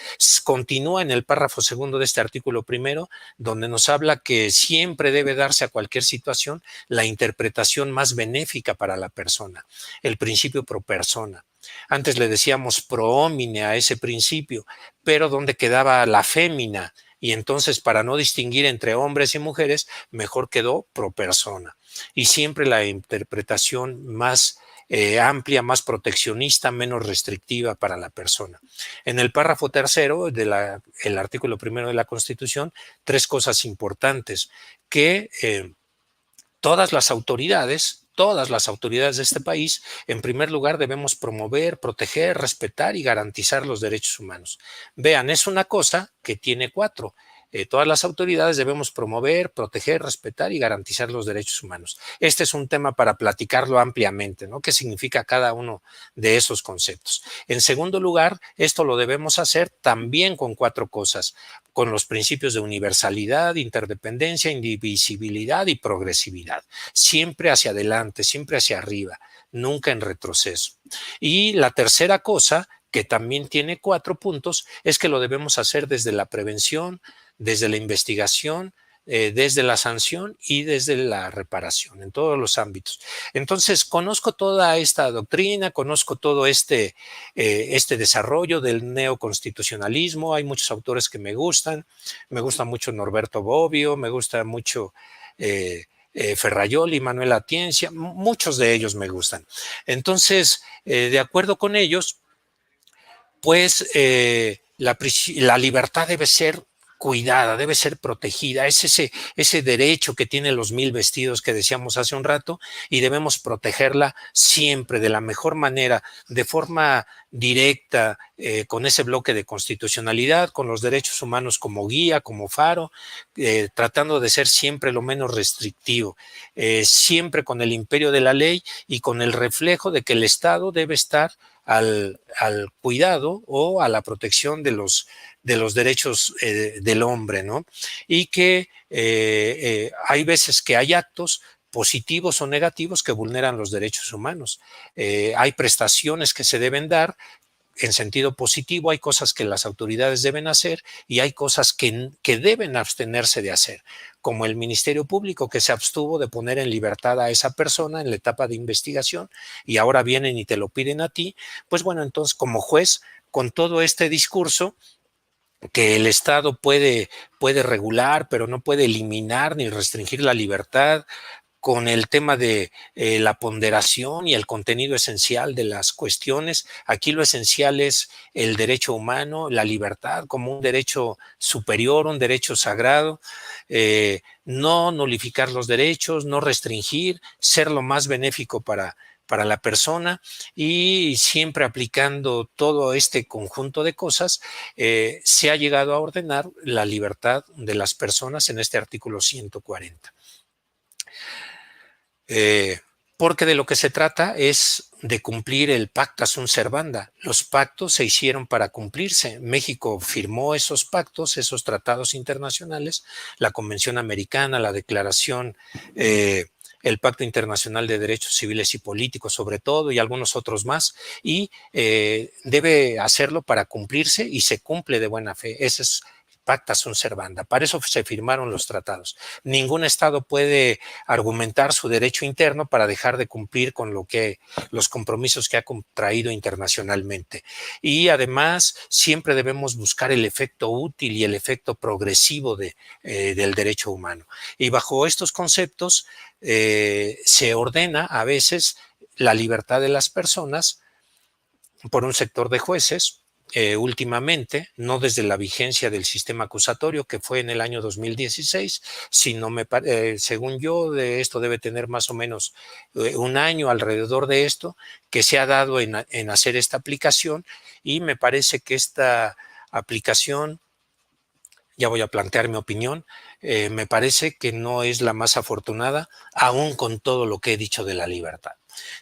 Continúa en el párrafo segundo de este artículo 1, donde nos habla que siempre debe darse a cualquier situación la interpretación más benéfica para la persona, el principio pro persona. Antes le decíamos pro homine a ese principio, pero ¿dónde quedaba la fémina? Y entonces, para no distinguir entre hombres y mujeres, mejor quedó pro persona. Y siempre la interpretación más amplia, más proteccionista, menos restrictiva para la persona. En el párrafo tercero del artículo primero de la Constitución, tres cosas importantes que todas las autoridades de este país, en primer lugar debemos promover, proteger, respetar y garantizar los derechos humanos. Vean, es una cosa que tiene cuatro. Todas las autoridades debemos promover, proteger, respetar y garantizar los derechos humanos. Este es un tema para platicarlo ampliamente, ¿no? ¿Qué significa cada uno de esos conceptos? En segundo lugar, esto lo debemos hacer también con cuatro cosas: con los principios de universalidad, interdependencia, indivisibilidad y progresividad. Siempre hacia adelante, siempre hacia arriba, nunca en retroceso. Y la tercera cosa, que también tiene 4 puntos, es que lo debemos hacer desde la prevención, desde la investigación, desde la sanción y desde la reparación, en todos los ámbitos. Entonces, conozco toda esta doctrina, conozco todo este desarrollo del neoconstitucionalismo. Hay muchos autores que me gusta mucho Norberto Bobbio, me gusta mucho Ferrayoli, Manuel Atienza, muchos de ellos me gustan. Entonces, de acuerdo con ellos, pues la libertad debe ser cuidada, debe ser protegida. Es ese derecho que tienen los 1000 vestidos que decíamos hace un rato, y debemos protegerla siempre de la mejor manera, de forma directa, con ese bloque de constitucionalidad, con los derechos humanos como guía, como faro, tratando de ser siempre lo menos restrictivo, siempre con el imperio de la ley y con el reflejo de que el Estado debe estar al cuidado o a la protección de los derechos del hombre, ¿no? Y que hay veces que hay actos positivos o negativos que vulneran los derechos humanos. Hay prestaciones que se deben dar en sentido positivo, hay cosas que las autoridades deben hacer y hay cosas que deben abstenerse de hacer, como el Ministerio Público, que se abstuvo de poner en libertad a esa persona en la etapa de investigación, y ahora vienen y te lo piden a ti. Pues bueno, entonces, como juez, con todo este discurso que el Estado puede regular, pero no puede eliminar ni restringir la libertad, con el tema de la ponderación y el contenido esencial de las cuestiones. Aquí lo esencial es el derecho humano, la libertad como un derecho superior, un derecho sagrado, no nulificar los derechos, no restringir, ser lo más benéfico para la persona, y siempre aplicando todo este conjunto de cosas, se ha llegado a ordenar la libertad de las personas en este artículo 140. Porque de lo que se trata es de cumplir el pacta sunt servanda. Los pactos se hicieron para cumplirse. México firmó esos pactos, esos tratados internacionales, la Convención Americana, la Declaración, el Pacto Internacional de Derechos Civiles y Políticos, sobre todo, y algunos otros más, y debe hacerlo para cumplirse, y se cumple de buena fe. Ese es pacta sunt servanda. Para eso se firmaron los tratados. Ningún Estado puede argumentar su derecho interno para dejar de cumplir con los compromisos que ha contraído internacionalmente. Y además, siempre debemos buscar el efecto útil y el efecto progresivo del derecho humano. Y bajo estos conceptos se ordena a veces la libertad de las personas por un sector de jueces, últimamente, no desde la vigencia del sistema acusatorio, que fue en el año 2016, sino según yo, de esto debe tener más o menos un año alrededor de esto, que se ha dado en hacer esta aplicación, y me parece que esta aplicación, ya voy a plantear mi opinión, me parece que no es la más afortunada, aún con todo lo que he dicho de la libertad.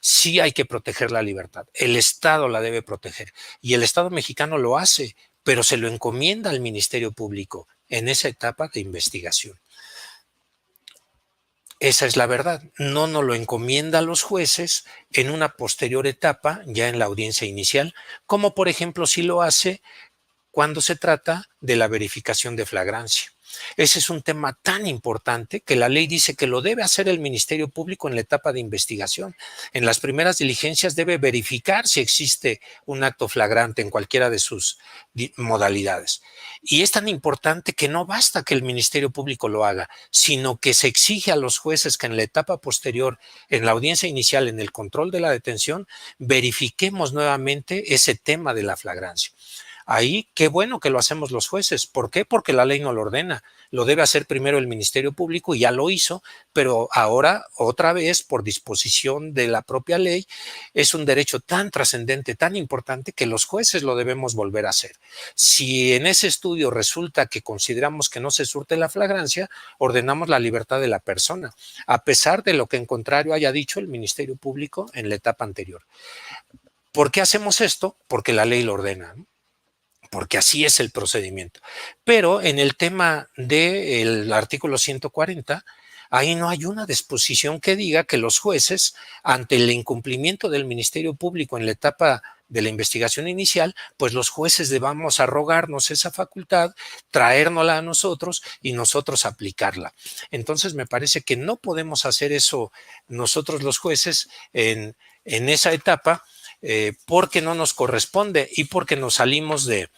Sí hay que proteger la libertad, el Estado la debe proteger, y el Estado mexicano lo hace, pero se lo encomienda al Ministerio Público en esa etapa de investigación. Esa es la verdad, no nos lo encomienda a los jueces en una posterior etapa, ya en la audiencia inicial, como por ejemplo si lo hace cuando se trata de la verificación de flagrancia. Ese es un tema tan importante que la ley dice que lo debe hacer el Ministerio Público en la etapa de investigación. En las primeras diligencias debe verificar si existe un acto flagrante en cualquiera de sus modalidades. Y es tan importante que no basta que el Ministerio Público lo haga, sino que se exige a los jueces que en la etapa posterior, en la audiencia inicial, en el control de la detención, verifiquemos nuevamente ese tema de la flagrancia. Ahí, qué bueno que lo hacemos los jueces. ¿Por qué? Porque la ley no lo ordena. Lo debe hacer primero el Ministerio Público y ya lo hizo, pero ahora, otra vez, por disposición de la propia ley, es un derecho tan trascendente, tan importante, que los jueces lo debemos volver a hacer. Si en ese estudio resulta que consideramos que no se surte la flagrancia, ordenamos la libertad de la persona, a pesar de lo que en contrario haya dicho el Ministerio Público en la etapa anterior. ¿Por qué hacemos esto? Porque la ley lo ordena, ¿no? Porque así es el procedimiento. Pero en el tema del artículo 140, ahí no hay una disposición que diga que los jueces, ante el incumplimiento del Ministerio Público en la etapa de la investigación inicial, pues los jueces debamos arrogarnos esa facultad, traérnosla a nosotros y nosotros aplicarla. Entonces me parece que no podemos hacer eso nosotros los jueces en esa etapa, porque no nos corresponde y porque nos salimos de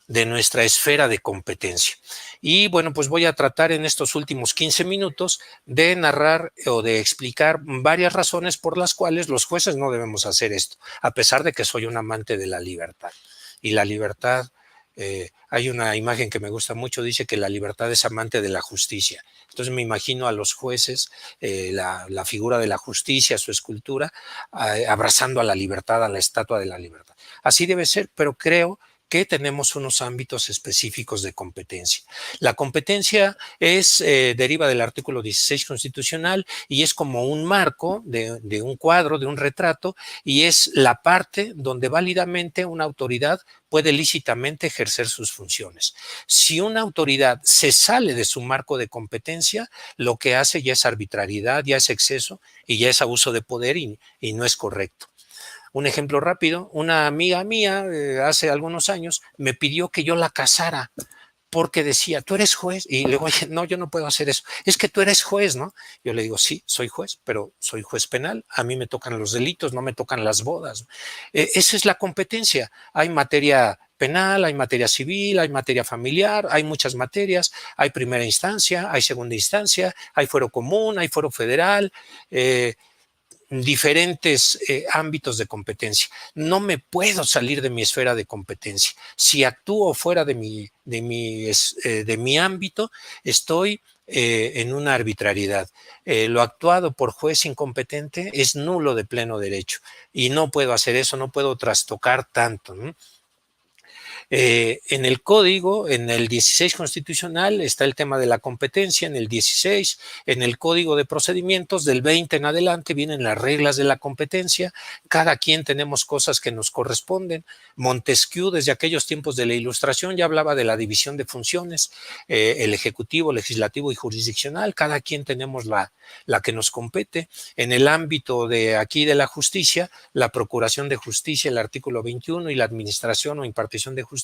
nuestra esfera de competencia. Y bueno, pues voy a tratar en estos últimos 15 minutos de narrar o de explicar varias razones por las cuales los jueces no debemos hacer esto, a pesar de que soy un amante de la libertad. Y la libertad, hay una imagen que me gusta mucho, dice que la libertad es amante de la justicia. Entonces me imagino a los jueces, la figura de la justicia, su escultura, abrazando a la libertad, a la estatua de la libertad. Así debe ser, pero creo que tenemos unos ámbitos específicos de competencia. La competencia deriva del artículo 16 constitucional y es como un marco de un cuadro, de un retrato, y es la parte donde válidamente una autoridad puede lícitamente ejercer sus funciones. Si una autoridad se sale de su marco de competencia, lo que hace ya es arbitrariedad, ya es exceso y ya es abuso de poder y no es correcto. Un ejemplo rápido, una amiga mía hace algunos años me pidió que yo la casara porque decía, tú eres juez. Y le digo, oye, no, yo no puedo hacer eso. Es que tú eres juez, ¿no? Yo le digo, sí, soy juez, pero soy juez penal. A mí me tocan los delitos, no me tocan las bodas. Esa es la competencia. Hay materia penal, hay materia civil, hay materia familiar, hay muchas materias, hay primera instancia, hay segunda instancia, hay fuero común, hay fuero federal, diferentes ámbitos de competencia. No me puedo salir de mi esfera de competencia. Si actúo fuera de mi ámbito, estoy en una arbitrariedad. Lo actuado por juez incompetente es nulo de pleno derecho y no puedo hacer eso, no puedo trastocar tanto, ¿no? En el código, en el 16 constitucional, está el tema de la competencia, en el 16, en el código de procedimientos, del 20 en adelante, vienen las reglas de la competencia, cada quien tenemos cosas que nos corresponden. Montesquieu, desde aquellos tiempos de la Ilustración, ya hablaba de la división de funciones, el ejecutivo, legislativo y jurisdiccional, cada quien tenemos la que nos compete. En el ámbito de aquí de la justicia, la procuración de justicia, el artículo 21, y la administración o impartición de justicia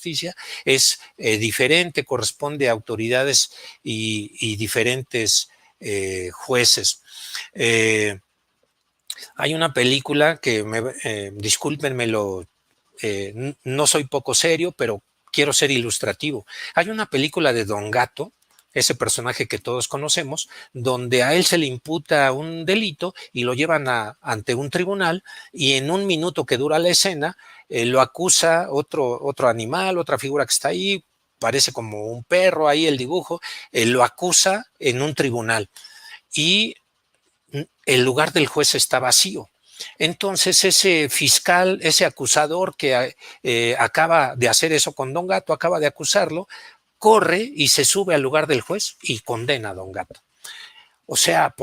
es diferente, corresponde a autoridades y diferentes jueces. Hay una película que, discúlpenmelo, no soy poco serio, pero quiero ser ilustrativo. Hay una película de Don Gato, ese personaje que todos conocemos, donde a él se le imputa un delito y lo llevan ante un tribunal y en un minuto que dura la escena lo acusa otro animal, otra figura que está ahí, parece como un perro ahí el dibujo, lo acusa en un tribunal y el lugar del juez está vacío. Entonces ese fiscal, ese acusador que acaba de hacer eso con Don Gato, acaba de acusarlo, corre y se sube al lugar del juez y condena a Don Gato. O sea,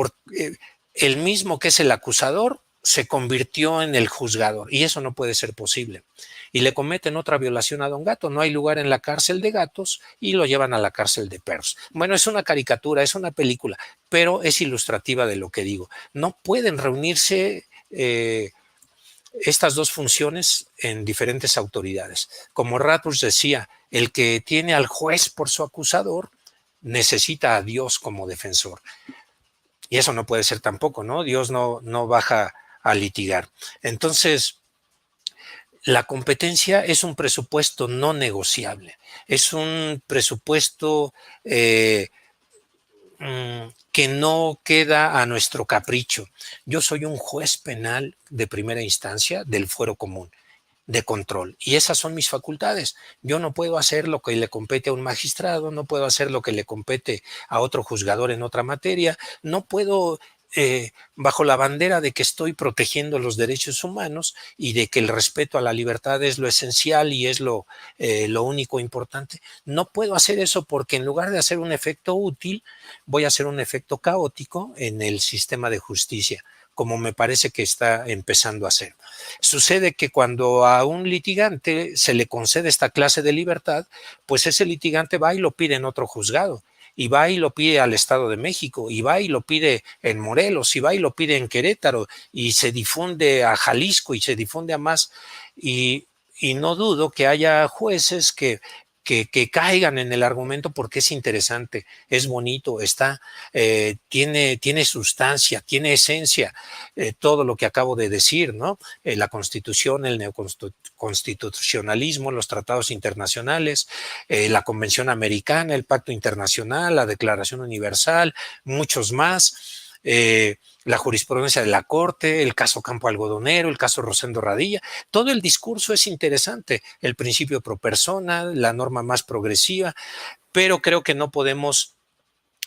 el mismo que es el acusador se convirtió en el juzgador y eso no puede ser posible. Y le cometen otra violación a Don Gato, no hay lugar en la cárcel de gatos y lo llevan a la cárcel de perros. Bueno, es una caricatura, es una película, pero es ilustrativa de lo que digo. No pueden reunirse estas dos funciones en diferentes autoridades. Como Ratbus decía, El que tiene al juez por su acusador necesita a Dios como defensor. Y eso no puede ser tampoco, ¿no? Dios no baja a litigar. Entonces, la competencia es un presupuesto no negociable. Es un presupuesto que no queda a nuestro capricho. Yo soy un juez penal de primera instancia del fuero común de control. Y esas son mis facultades. Yo no puedo hacer lo que le compete a un magistrado, no puedo hacer lo que le compete a otro juzgador en otra materia, no puedo, bajo la bandera de que estoy protegiendo los derechos humanos y de que el respeto a la libertad es lo esencial y es lo único importante, no puedo hacer eso porque en lugar de hacer un efecto útil, voy a hacer un efecto caótico en el sistema de justicia, como me parece que está empezando a hacer. Sucede que cuando a un litigante se le concede esta clase de libertad, pues ese litigante va y lo pide en otro juzgado, y va y lo pide al Estado de México, y va y lo pide en Morelos, y va y lo pide en Querétaro, y se difunde a Jalisco, y se difunde a más, y no dudo que haya jueces que caigan en el argumento porque es interesante, es bonito, tiene sustancia, tiene esencia, todo lo que acabo de decir, ¿no? La Constitución, el neoconstitucionalismo, los tratados internacionales, la Convención Americana, el Pacto Internacional, la Declaración Universal, muchos más. La jurisprudencia de la Corte, el caso Campo Algodonero, el caso Rosendo Radilla, todo el discurso es interesante, el principio pro persona, la norma más progresiva, pero creo que no podemos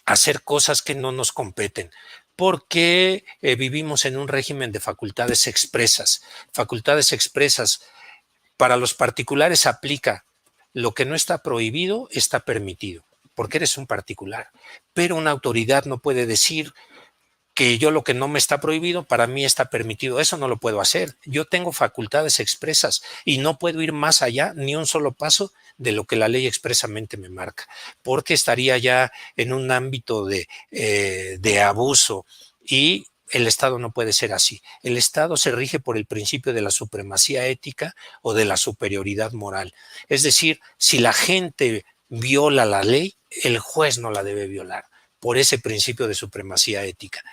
hacer cosas que no nos competen, porque vivimos en un régimen de facultades expresas. Facultades expresas para los particulares aplica lo que no está prohibido, está permitido, porque eres un particular, pero una autoridad no puede decir que yo lo que no me está prohibido, para mí está permitido. Eso no lo puedo hacer. Yo tengo facultades expresas y no puedo ir más allá ni un solo paso de lo que la ley expresamente me marca, porque estaría ya en un ámbito de abuso y el Estado no puede ser así. El Estado se rige por el principio de la supremacía ética o de la superioridad moral. Es decir, si la gente viola la ley, el juez no la debe violar por ese principio de supremacía ética.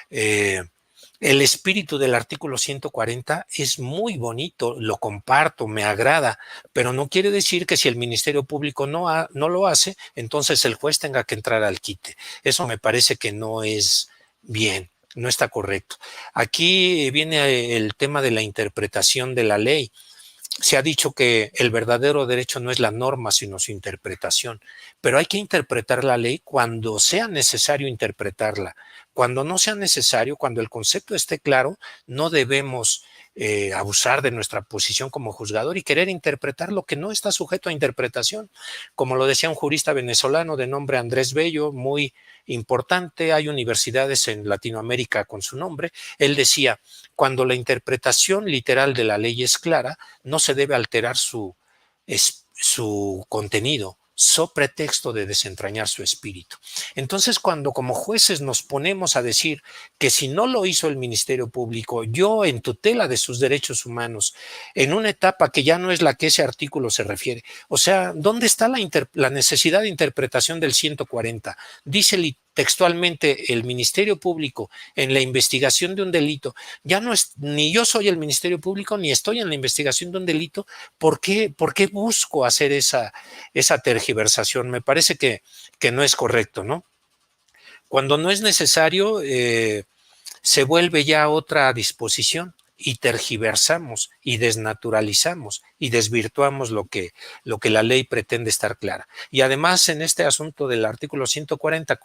El espíritu del artículo 140 es muy bonito, lo comparto, me agrada, pero no quiere decir que si el Ministerio Público no lo hace, entonces el juez tenga que entrar al quite. Eso me parece que no es bien, no está correcto. Aquí viene el tema de la interpretación de la ley. Se ha dicho que el verdadero derecho no es la norma, sino su interpretación, pero hay que interpretar la ley cuando sea necesario interpretarla. Cuando no sea necesario, cuando el concepto esté claro, no debemos abusar de nuestra posición como juzgador y querer interpretar lo que no está sujeto a interpretación. Como lo decía un jurista venezolano de nombre Andrés Bello, muy importante, hay universidades en Latinoamérica con su nombre, él decía, cuando la interpretación literal de la ley es clara, no se debe alterar su contenido, so pretexto de desentrañar su espíritu. Entonces, cuando como jueces nos ponemos a decir que si no lo hizo el Ministerio Público, yo en tutela de sus derechos humanos, en una etapa que ya no es la que ese artículo se refiere, o sea, ¿dónde está la necesidad de interpretación del 140? Dice textualmente el Ministerio Público en la investigación de un delito, ya no es, ni yo soy el Ministerio Público, ni estoy en la investigación de un delito, ¿por qué busco hacer esa tergiversación? Me parece que no es correcto, ¿no? Cuando no es necesario, se vuelve ya otra disposición y tergiversamos y desnaturalizamos y desvirtuamos lo que la ley pretende estar clara. Y además en este asunto del artículo 140,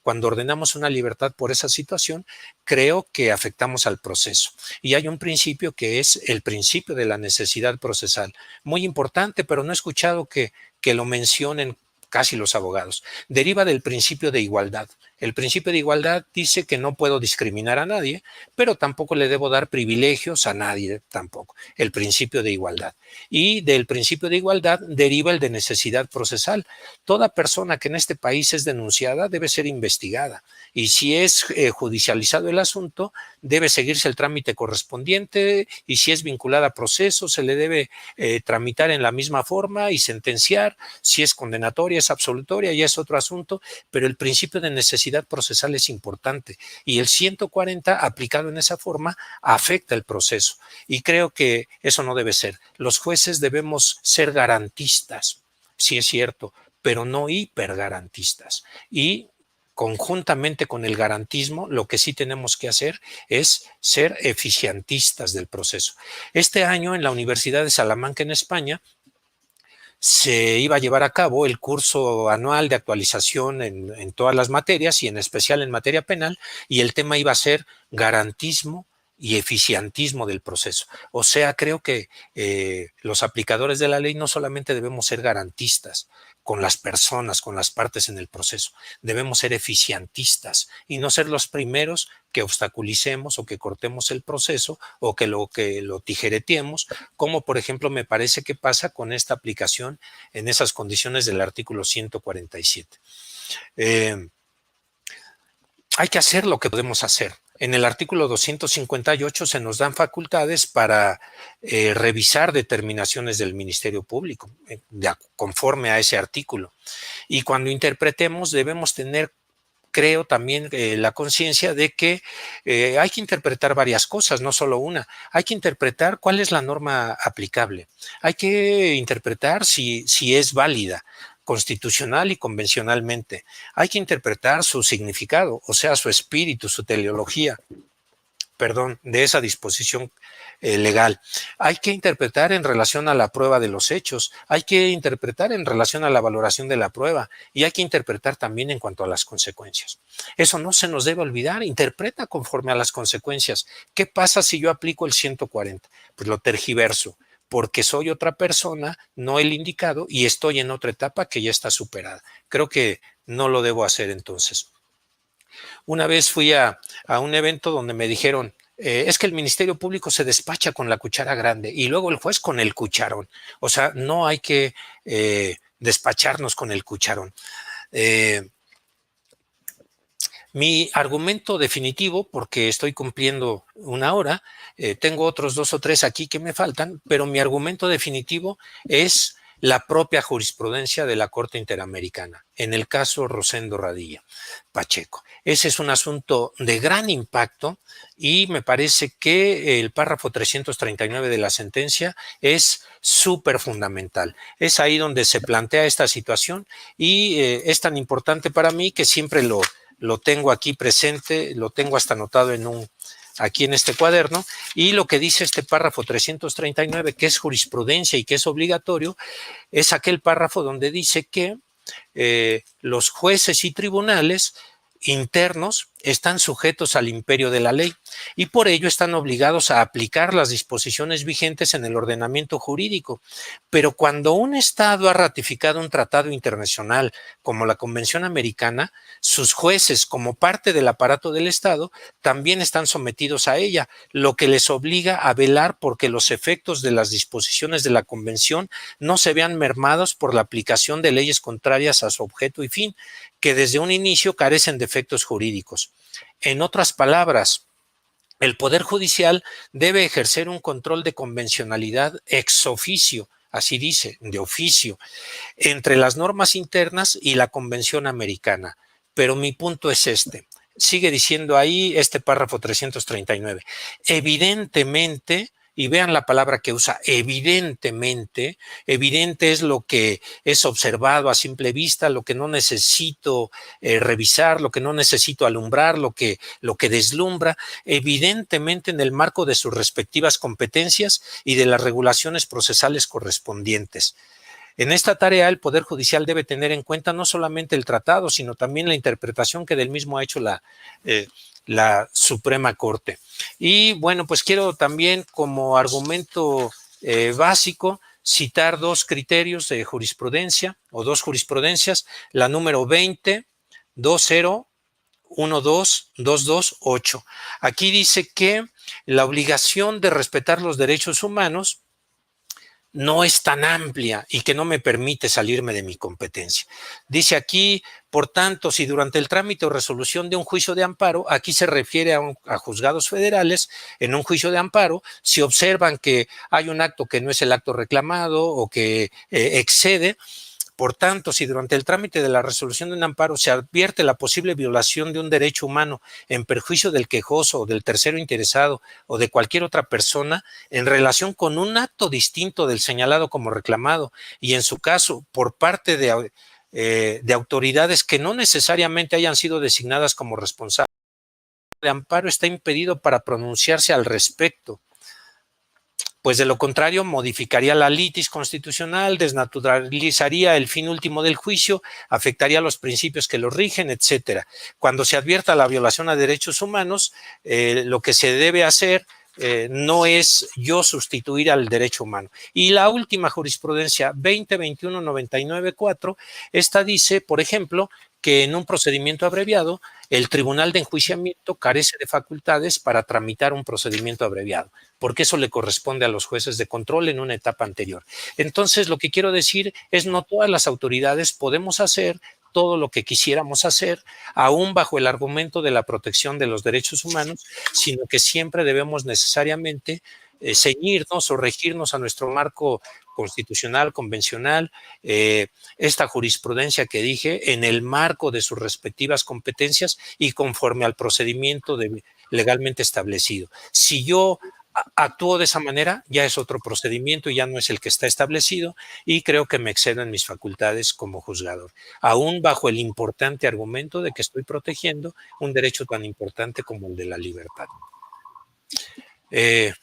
cuando ordenamos una libertad por esa situación, creo que afectamos al proceso. Y hay un principio que es el principio de la necesidad procesal, muy importante, pero no he escuchado que lo mencionen casi los abogados. Deriva del principio de igualdad. El principio de igualdad dice que no puedo discriminar a nadie, pero tampoco le debo dar privilegios a nadie tampoco. El principio de igualdad. Y del principio de igualdad deriva el de necesidad procesal. Toda persona que en este país es denunciada debe ser investigada. Y si es judicializado el asunto, debe seguirse el trámite correspondiente, y si es vinculada a proceso, se le debe tramitar en la misma forma y sentenciar. Si es condenatoria, es absolutoria, ya es otro asunto, pero el principio de necesidad procesal es importante, y el 140 aplicado en esa forma afecta el proceso, y creo que eso no debe ser. Los jueces debemos ser garantistas, sí es cierto, pero no hipergarantistas, y conjuntamente con el garantismo, lo que sí tenemos que hacer es ser eficientistas del proceso. Este año en la Universidad de Salamanca, en España, se iba a llevar a cabo el curso anual de actualización en todas las materias, y en especial en materia penal, y el tema iba a ser garantismo y eficientismo del proceso. O sea, creo que los aplicadores de la ley no solamente debemos ser garantistas con las personas, con las partes en el proceso, debemos ser eficientistas y no ser los primeros que obstaculicemos o que cortemos el proceso o que lo tijereteemos, como por ejemplo me parece que pasa con esta aplicación en esas condiciones del artículo 147. Hay que hacer lo que podemos hacer. En el artículo 258 se nos dan facultades para revisar determinaciones del Ministerio Público conforme a ese artículo. Y cuando interpretemos debemos tener, creo también, la conciencia de que hay que interpretar varias cosas, no solo una. Hay que interpretar cuál es la norma aplicable. Hay que interpretar si es válida constitucional y convencionalmente. Hay que interpretar su significado, o sea, su espíritu, su teleología, de esa disposición legal. Hay que interpretar en relación a la prueba de los hechos, hay que interpretar en relación a la valoración de la prueba, y hay que interpretar también en cuanto a las consecuencias. Eso no se nos debe olvidar. Interpreta conforme a las consecuencias. ¿Qué pasa si yo aplico el 140? Pues lo tergiverso, porque soy otra persona, no el indicado, y estoy en otra etapa que ya está superada. Creo que no lo debo hacer entonces. Una vez fui a un evento donde me dijeron, es que el Ministerio Público se despacha con la cuchara grande y luego el juez con el cucharón. O sea, no hay que despacharnos con el cucharón. Mi argumento definitivo, porque estoy cumpliendo una hora, tengo otros 2 o 3 aquí que me faltan, pero mi argumento definitivo es la propia jurisprudencia de la Corte Interamericana, en el caso Rosendo Radilla Pacheco. Ese es un asunto de gran impacto, y me parece que el párrafo 339 de la sentencia es súper fundamental. Es ahí donde se plantea esta situación, y es tan importante para mí que siempre lo tengo aquí presente, lo tengo hasta anotado aquí en este cuaderno, y lo que dice este párrafo 339, que es jurisprudencia y que es obligatorio, es aquel párrafo donde dice que los jueces y tribunales internos están sujetos al imperio de la ley, y por ello están obligados a aplicar las disposiciones vigentes en el ordenamiento jurídico. Pero cuando un Estado ha ratificado un tratado internacional como la Convención Americana, sus jueces, como parte del aparato del Estado, también están sometidos a ella, lo que les obliga a velar porque los efectos de las disposiciones de la Convención no se vean mermados por la aplicación de leyes contrarias a su objeto y fin, que desde un inicio carecen de efectos jurídicos. En otras palabras, el Poder Judicial debe ejercer un control de convencionalidad ex oficio, así dice, de oficio, entre las normas internas y la Convención Americana. Pero mi punto es este. Sigue diciendo ahí este párrafo 339. Evidentemente, y vean la palabra que usa, evidentemente, evidente es lo que es observado a simple vista, lo que no necesito revisar, lo que no necesito alumbrar, lo que deslumbra, evidentemente en el marco de sus respectivas competencias y de las regulaciones procesales correspondientes. En esta tarea, el Poder Judicial debe tener en cuenta no solamente el tratado, sino también la interpretación que del mismo ha hecho la Suprema Corte. Y bueno, pues quiero también como argumento básico citar 2 criterios de jurisprudencia o 2 jurisprudencias, la número 20, 12228. Aquí dice que la obligación de respetar los derechos humanos no es tan amplia y que no me permite salirme de mi competencia. Dice aquí, por tanto, si durante el trámite o resolución de un juicio de amparo, aquí se refiere a juzgados federales, en un juicio de amparo, si observan que hay un acto que no es el acto reclamado o que excede. Por tanto, si durante el trámite de la resolución de un amparo se advierte la posible violación de un derecho humano en perjuicio del quejoso o del tercero interesado o de cualquier otra persona en relación con un acto distinto del señalado como reclamado y en su caso por parte de autoridades que no necesariamente hayan sido designadas como responsables, el amparo está impedido para pronunciarse al respecto, pues de lo contrario modificaría la litis constitucional, desnaturalizaría el fin último del juicio, afectaría los principios que lo rigen, etcétera. Cuando se advierta la violación a derechos humanos, lo que se debe hacer no es yo sustituir al derecho humano. Y la última jurisprudencia 2021-99-4, esta dice, por ejemplo, que en un procedimiento abreviado, el Tribunal de Enjuiciamiento carece de facultades para tramitar un procedimiento abreviado, porque eso le corresponde a los jueces de control en una etapa anterior. Entonces, lo que quiero decir es no todas las autoridades podemos hacer todo lo que quisiéramos hacer, aún bajo el argumento de la protección de los derechos humanos, sino que siempre debemos necesariamente ceñirnos o regirnos a nuestro marco constitucional, convencional, esta jurisprudencia que dije, en el marco de sus respectivas competencias y conforme al procedimiento legalmente establecido. Si yo actúo de esa manera, ya es otro procedimiento y ya no es el que está establecido y creo que me excedo en mis facultades como juzgador, aún bajo el importante argumento de que estoy protegiendo un derecho tan importante como el de la libertad.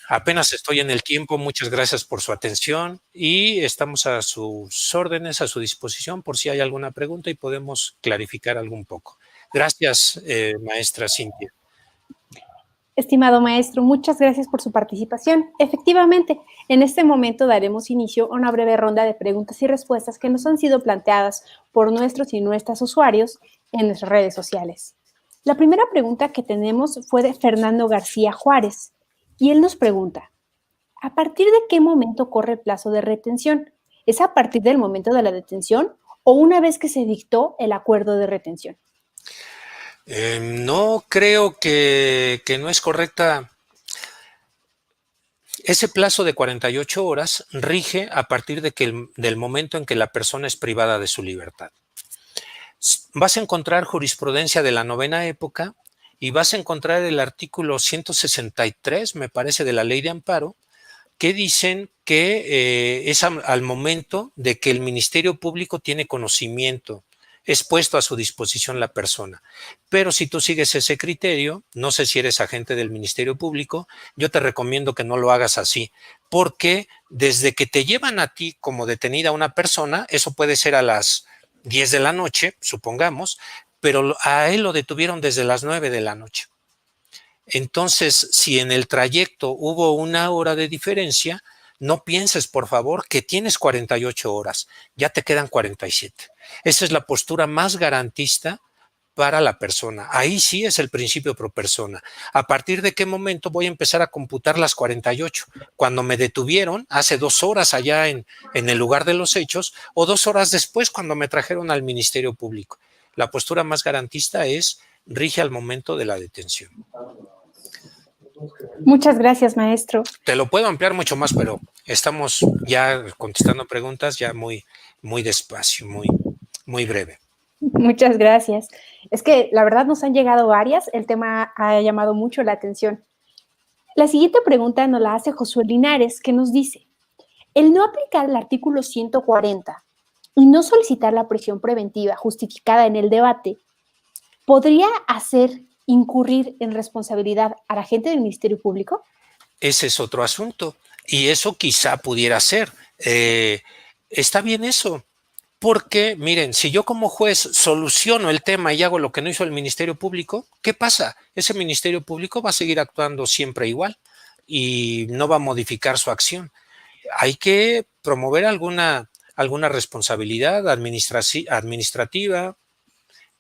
Apenas estoy en el tiempo, muchas gracias por su atención y estamos a sus órdenes, a su disposición por si hay alguna pregunta y podemos clarificar algún poco. Gracias, maestra Cintia. Estimado maestro, muchas gracias por su participación. Efectivamente, en este momento daremos inicio a una breve ronda de preguntas y respuestas que nos han sido planteadas por nuestros y nuestras usuarios en nuestras redes sociales. La primera pregunta que tenemos fue de Fernando García Juárez y él nos pregunta, ¿a partir de qué momento corre el plazo de retención? ¿Es a partir del momento de la detención o una vez que se dictó el acuerdo de retención? No creo que no es correcta. Ese plazo de 48 horas rige a partir del momento en que la persona es privada de su libertad. Vas a encontrar jurisprudencia de la novena época y vas a encontrar el artículo 163, me parece, de la Ley de Amparo, que dicen que es al momento de que el Ministerio Público tiene conocimiento, es puesto a su disposición la persona. Pero si tú sigues ese criterio, no sé si eres agente del Ministerio Público, yo te recomiendo que no lo hagas así, porque desde que te llevan a ti como detenida una persona, eso puede ser a las 10 de la noche, supongamos, pero a él lo detuvieron desde las 9 de la noche. Entonces, si en el trayecto hubo una hora de diferencia, no pienses, por favor, que tienes 48 horas, ya te quedan 47. Esa es la postura más garantista para la persona. Ahí sí es el principio pro persona. ¿A partir de qué momento voy a empezar a computar las 48? Cuando me detuvieron, hace 2 horas allá en el lugar de los hechos, o 2 horas después cuando me trajeron al Ministerio Público. La postura más garantista rige al momento de la detención. Muchas gracias, maestro. Te lo puedo ampliar mucho más, pero estamos ya contestando preguntas ya muy despacio, muy breve. Muchas gracias. Es que la verdad nos han llegado varias, el tema ha llamado mucho la atención. La siguiente pregunta nos la hace Josué Linares, que nos dice, el no aplicar el artículo 140 y no solicitar la prisión preventiva justificada en el debate, ¿podría hacer incurrir en responsabilidad a la gente del Ministerio Público? Ese es otro asunto y eso quizá pudiera ser. Está bien eso, porque miren, si yo como juez soluciono el tema y hago lo que no hizo el Ministerio Público, ¿qué pasa? Ese Ministerio Público va a seguir actuando siempre igual y no va a modificar su acción. Hay que promover alguna responsabilidad administrativa,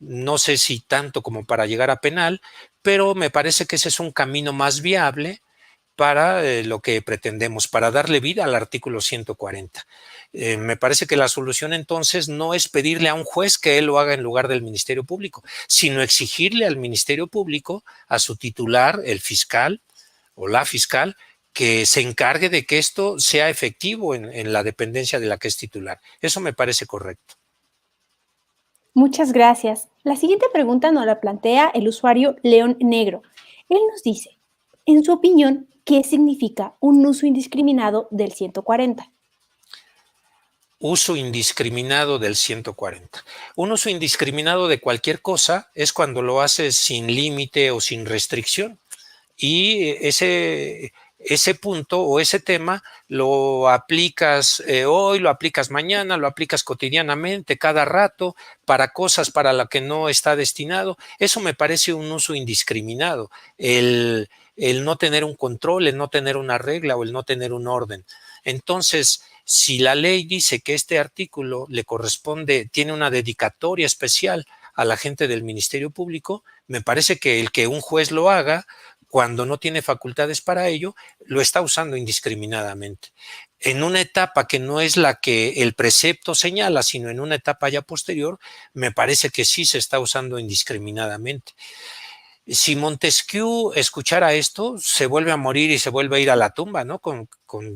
no sé si tanto como para llegar a penal, pero me parece que ese es un camino más viable para lo que pretendemos, para darle vida al artículo 140. Me parece que la solución entonces no es pedirle a un juez que él lo haga en lugar del Ministerio Público, sino exigirle al Ministerio Público, a su titular, el fiscal o la fiscal, que se encargue de que esto sea efectivo en la dependencia de la que es titular. Eso me parece correcto. Muchas gracias. La siguiente pregunta nos la plantea el usuario León Negro. Él nos dice, en su opinión, ¿qué significa un uso indiscriminado del 140? Uso indiscriminado del 140. Un uso indiscriminado de cualquier cosa es cuando lo haces sin límite o sin restricción. Y ese punto o ese tema lo aplicas hoy, lo aplicas mañana, lo aplicas cotidianamente, cada rato, para cosas para las que no está destinado. Eso me parece un uso indiscriminado, el no tener un control, el no tener una regla o el no tener un orden. Entonces, si la ley dice que este artículo le corresponde, tiene una dedicatoria especial a la gente del Ministerio Público, me parece que el que un juez lo haga cuando no tiene facultades para ello, lo está usando indiscriminadamente. En una etapa que no es la que el precepto señala, sino en una etapa ya posterior, me parece que sí se está usando indiscriminadamente. Si Montesquieu escuchara esto, se vuelve a morir y se vuelve a ir a la tumba, ¿no? Con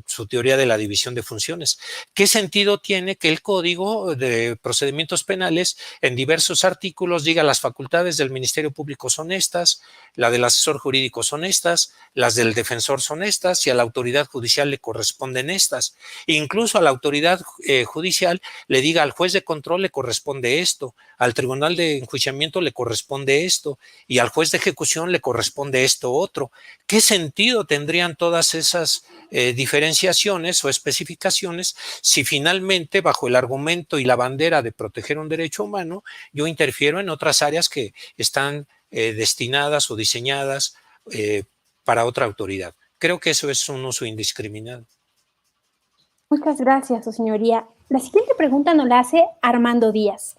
su teoría de la división de funciones. ¿Qué sentido tiene que el Código de Procedimientos Penales en diversos artículos diga las facultades del Ministerio Público son estas, la del asesor jurídico son estas, las del defensor son estas y a la autoridad judicial le corresponden estas? Incluso a la autoridad judicial le diga al juez de control le corresponde esto, al tribunal de enjuiciamiento le corresponde esto y al juez de ejecución le corresponde esto otro. ¿Qué sentido tendrían todas esas diferenciaciones o especificaciones si finalmente bajo el argumento y la bandera de proteger un derecho humano yo interfiero en otras áreas que están destinadas o diseñadas para otra autoridad? Creo que eso es un uso indiscriminado. Muchas gracias, su señoría. La siguiente pregunta nos la hace Armando Díaz.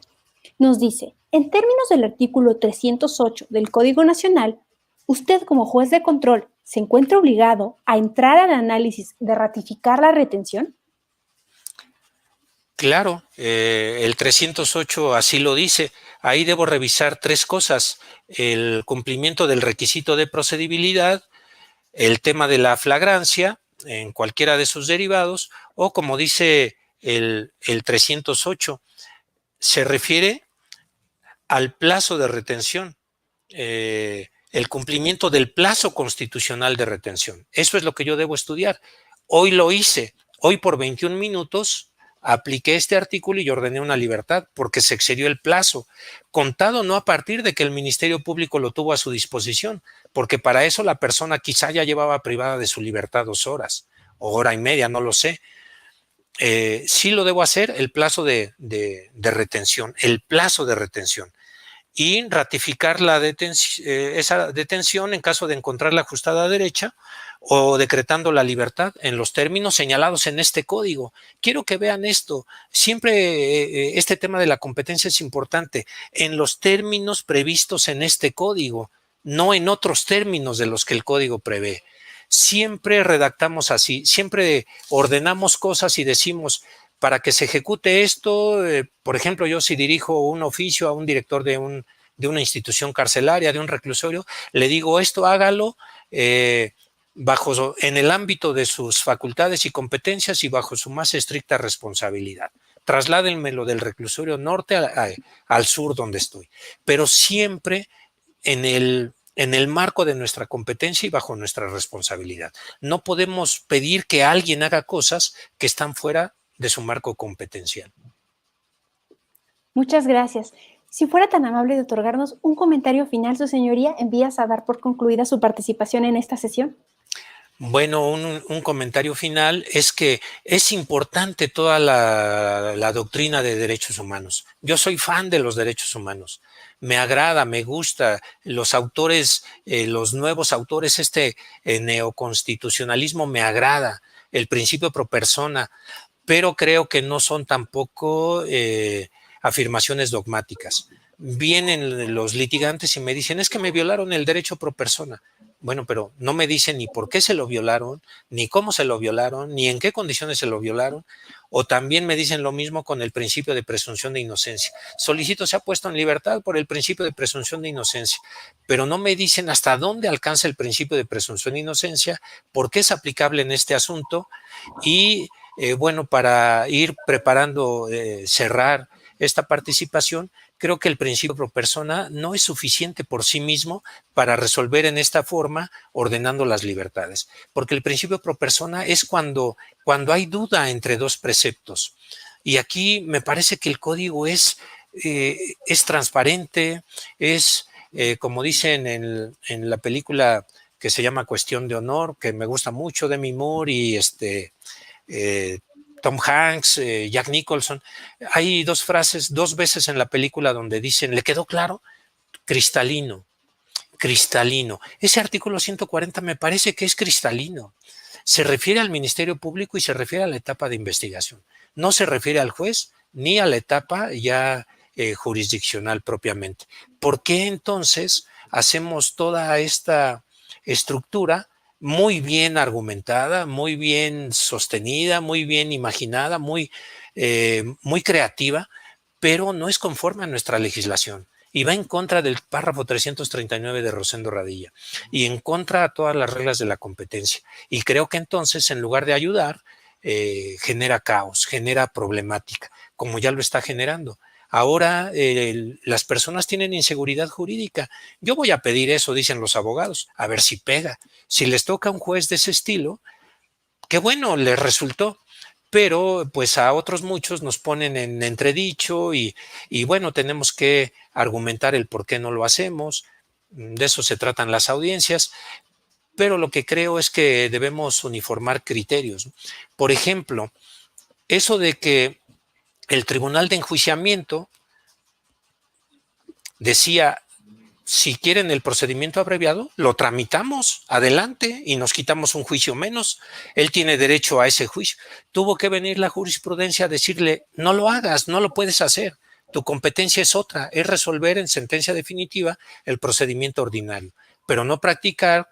Nos dice, en términos del artículo 308 del Código Nacional, usted como juez de control se encuentra obligado a entrar al análisis de ratificar la retención. Claro, el 308 así lo dice. Ahí debo revisar tres cosas: el cumplimiento del requisito de procedibilidad, el tema de la flagrancia en cualquiera de sus derivados, o como dice el 308, se refiere al plazo de retención, el cumplimiento del plazo constitucional de retención. Eso es lo que yo debo estudiar. Hoy lo hice, hoy por 21 minutos apliqué este artículo y ordené una libertad porque se excedió el plazo, contado no a partir de que el Ministerio Público lo tuvo a su disposición, porque para eso la persona quizá ya llevaba privada de su libertad 2 horas o hora y media, no lo sé. Sí lo debo hacer, el plazo de retención, el plazo de retención, y ratificar esa detención en caso de encontrarla ajustada a derecha o decretando la libertad en los términos señalados en este código. Quiero que vean esto. Siempre este tema de la competencia es importante. En los términos previstos en este código, no en otros términos de los que el código prevé. Siempre redactamos así, siempre ordenamos cosas y decimos, para que se ejecute esto, por ejemplo, yo si dirijo un oficio a un director de una institución carcelaria, de un reclusorio, le digo esto hágalo en el ámbito de sus facultades y competencias y bajo su más estricta responsabilidad. Trasládenmelo del reclusorio norte al sur donde estoy, pero siempre en el marco de nuestra competencia y bajo nuestra responsabilidad. No podemos pedir que alguien haga cosas que están fuera de su marco competencial. Muchas gracias. Si fuera tan amable de otorgarnos un comentario final, su señoría, envías a dar por concluida su participación en esta sesión. Bueno, un comentario final es que es importante toda la doctrina de derechos humanos. Yo soy fan de los derechos humanos. Me agrada, me gusta. Los autores, los nuevos autores, neoconstitucionalismo me agrada. El principio pro persona, pero creo que no son tampoco afirmaciones dogmáticas. vienen los litigantes y me dicen, es que me violaron el derecho pro persona. Bueno, pero no me dicen ni por qué se lo violaron, ni cómo se lo violaron, ni en qué condiciones se lo violaron. O también me dicen lo mismo con el principio de presunción de inocencia. Solicito sea puesto en libertad por el principio de presunción de inocencia, pero no me dicen hasta dónde alcanza el principio de presunción de inocencia, por qué es aplicable en este asunto y bueno, para ir preparando, cerrar esta participación, creo que el principio pro persona no es suficiente por sí mismo para resolver en esta forma ordenando las libertades, porque el principio pro persona es cuando hay duda entre dos preceptos. Y aquí me parece que el código es transparente, es, como dicen en la película que se llama Cuestión de Honor, que me gusta mucho, Demi Moore y Tom Hanks, Jack Nicholson. Hay dos frases, dos veces en la película donde dicen, ¿le quedó claro? Cristalino, cristalino. Ese artículo 140 me parece que es cristalino. Se refiere al Ministerio Público y se refiere a la etapa de investigación. No se refiere al juez ni a la etapa ya jurisdiccional propiamente. ¿Por qué entonces hacemos toda esta estructura muy bien argumentada, muy bien sostenida, muy bien imaginada, muy creativa, pero no es conforme a nuestra legislación? Y va en contra del párrafo 339 de Rosendo Radilla y en contra de todas las reglas de la competencia. Y creo que entonces, en lugar de ayudar, genera caos, genera problemática, como ya lo está generando. Ahora las personas tienen inseguridad jurídica. Yo voy a pedir eso, dicen los abogados, a ver si pega. Si les toca a un juez de ese estilo, qué bueno, les resultó, pero pues a otros muchos nos ponen en entredicho y bueno, tenemos que argumentar el por qué no lo hacemos. De eso se tratan las audiencias, pero lo que creo es que debemos uniformar criterios. Por ejemplo, eso de que el Tribunal de Enjuiciamiento decía, si quieren el procedimiento abreviado, lo tramitamos, adelante, y nos quitamos un juicio menos. Él tiene derecho a ese juicio. Tuvo que venir la jurisprudencia a decirle, no lo hagas, no lo puedes hacer. Tu competencia es otra, es resolver en sentencia definitiva el procedimiento ordinario, pero no practicar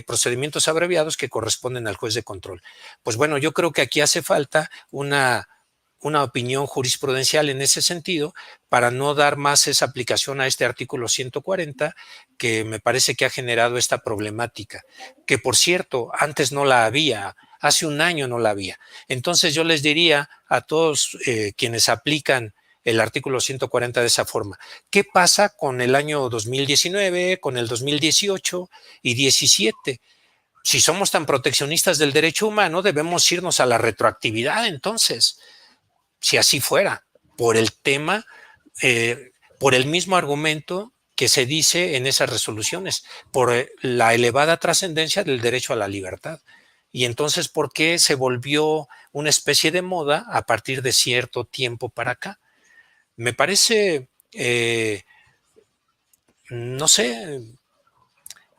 procedimientos abreviados que corresponden al juez de control. Pues bueno, yo creo que aquí hace falta una opinión jurisprudencial en ese sentido para no dar más esa aplicación a este artículo 140 que me parece que ha generado esta problemática, que por cierto antes no la había, hace un año no la había. Entonces yo les diría a todos quienes aplican el artículo 140 de esa forma, ¿qué pasa con el año 2019, con el 2018 y 17? Si somos tan proteccionistas del derecho humano, debemos irnos a la retroactividad entonces, si así fuera, por el tema, por el mismo argumento que se dice en esas resoluciones, por la elevada trascendencia del derecho a la libertad. Y entonces, ¿por qué se volvió una especie de moda a partir de cierto tiempo para acá? Me parece, no sé,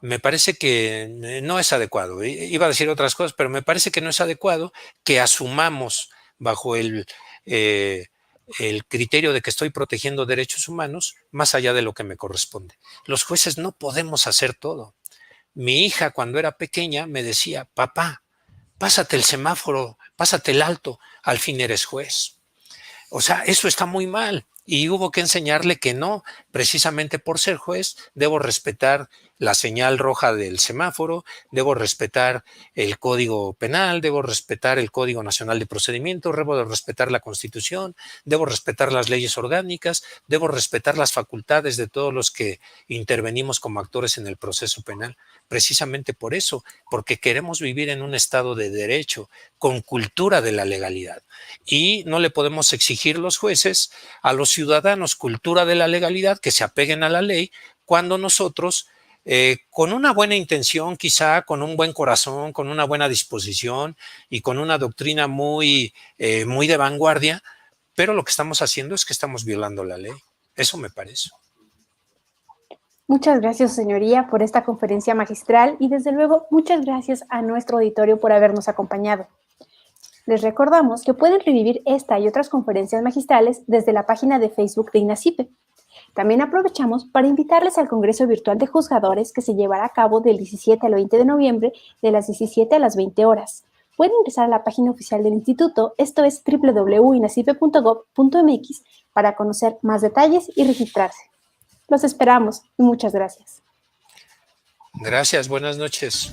me parece que no es adecuado. Iba a decir otras cosas, pero me parece que no es adecuado que asumamos bajo el criterio de que estoy protegiendo derechos humanos más allá de lo que me corresponde. Los jueces no podemos hacer todo. Mi hija cuando era pequeña me decía, papá, pásate el semáforo, pásate el alto, al fin eres juez. O sea, eso está muy mal. Y hubo que enseñarle que no, precisamente por ser juez, debo respetar la señal roja del semáforo, debo respetar el Código Penal, debo respetar el Código Nacional de Procedimientos, debo respetar la Constitución, debo respetar las leyes orgánicas, debo respetar las facultades de todos los que intervenimos como actores en el proceso penal. Precisamente por eso, porque queremos vivir en un estado de derecho, con cultura de la legalidad. Y no le podemos exigir los jueces a los ciudadanos cultura de la legalidad, que se apeguen a la ley, cuando nosotros, con una buena intención, quizá con un buen corazón, con una buena disposición y con una doctrina muy de vanguardia, pero lo que estamos haciendo es que estamos violando la ley. Eso me parece. Muchas gracias, señoría, por esta conferencia magistral y, desde luego, muchas gracias a nuestro auditorio por habernos acompañado. Les recordamos que pueden revivir esta y otras conferencias magistrales desde la página de Facebook de INACYPE. También aprovechamos para invitarles al Congreso Virtual de Juzgadores que se llevará a cabo del 17 al 20 de noviembre de las 17 a las 20 horas. Pueden ingresar a la página oficial del instituto, esto es www.inacipe.gov.mx, para conocer más detalles y registrarse. Los esperamos y muchas gracias. Gracias, buenas noches.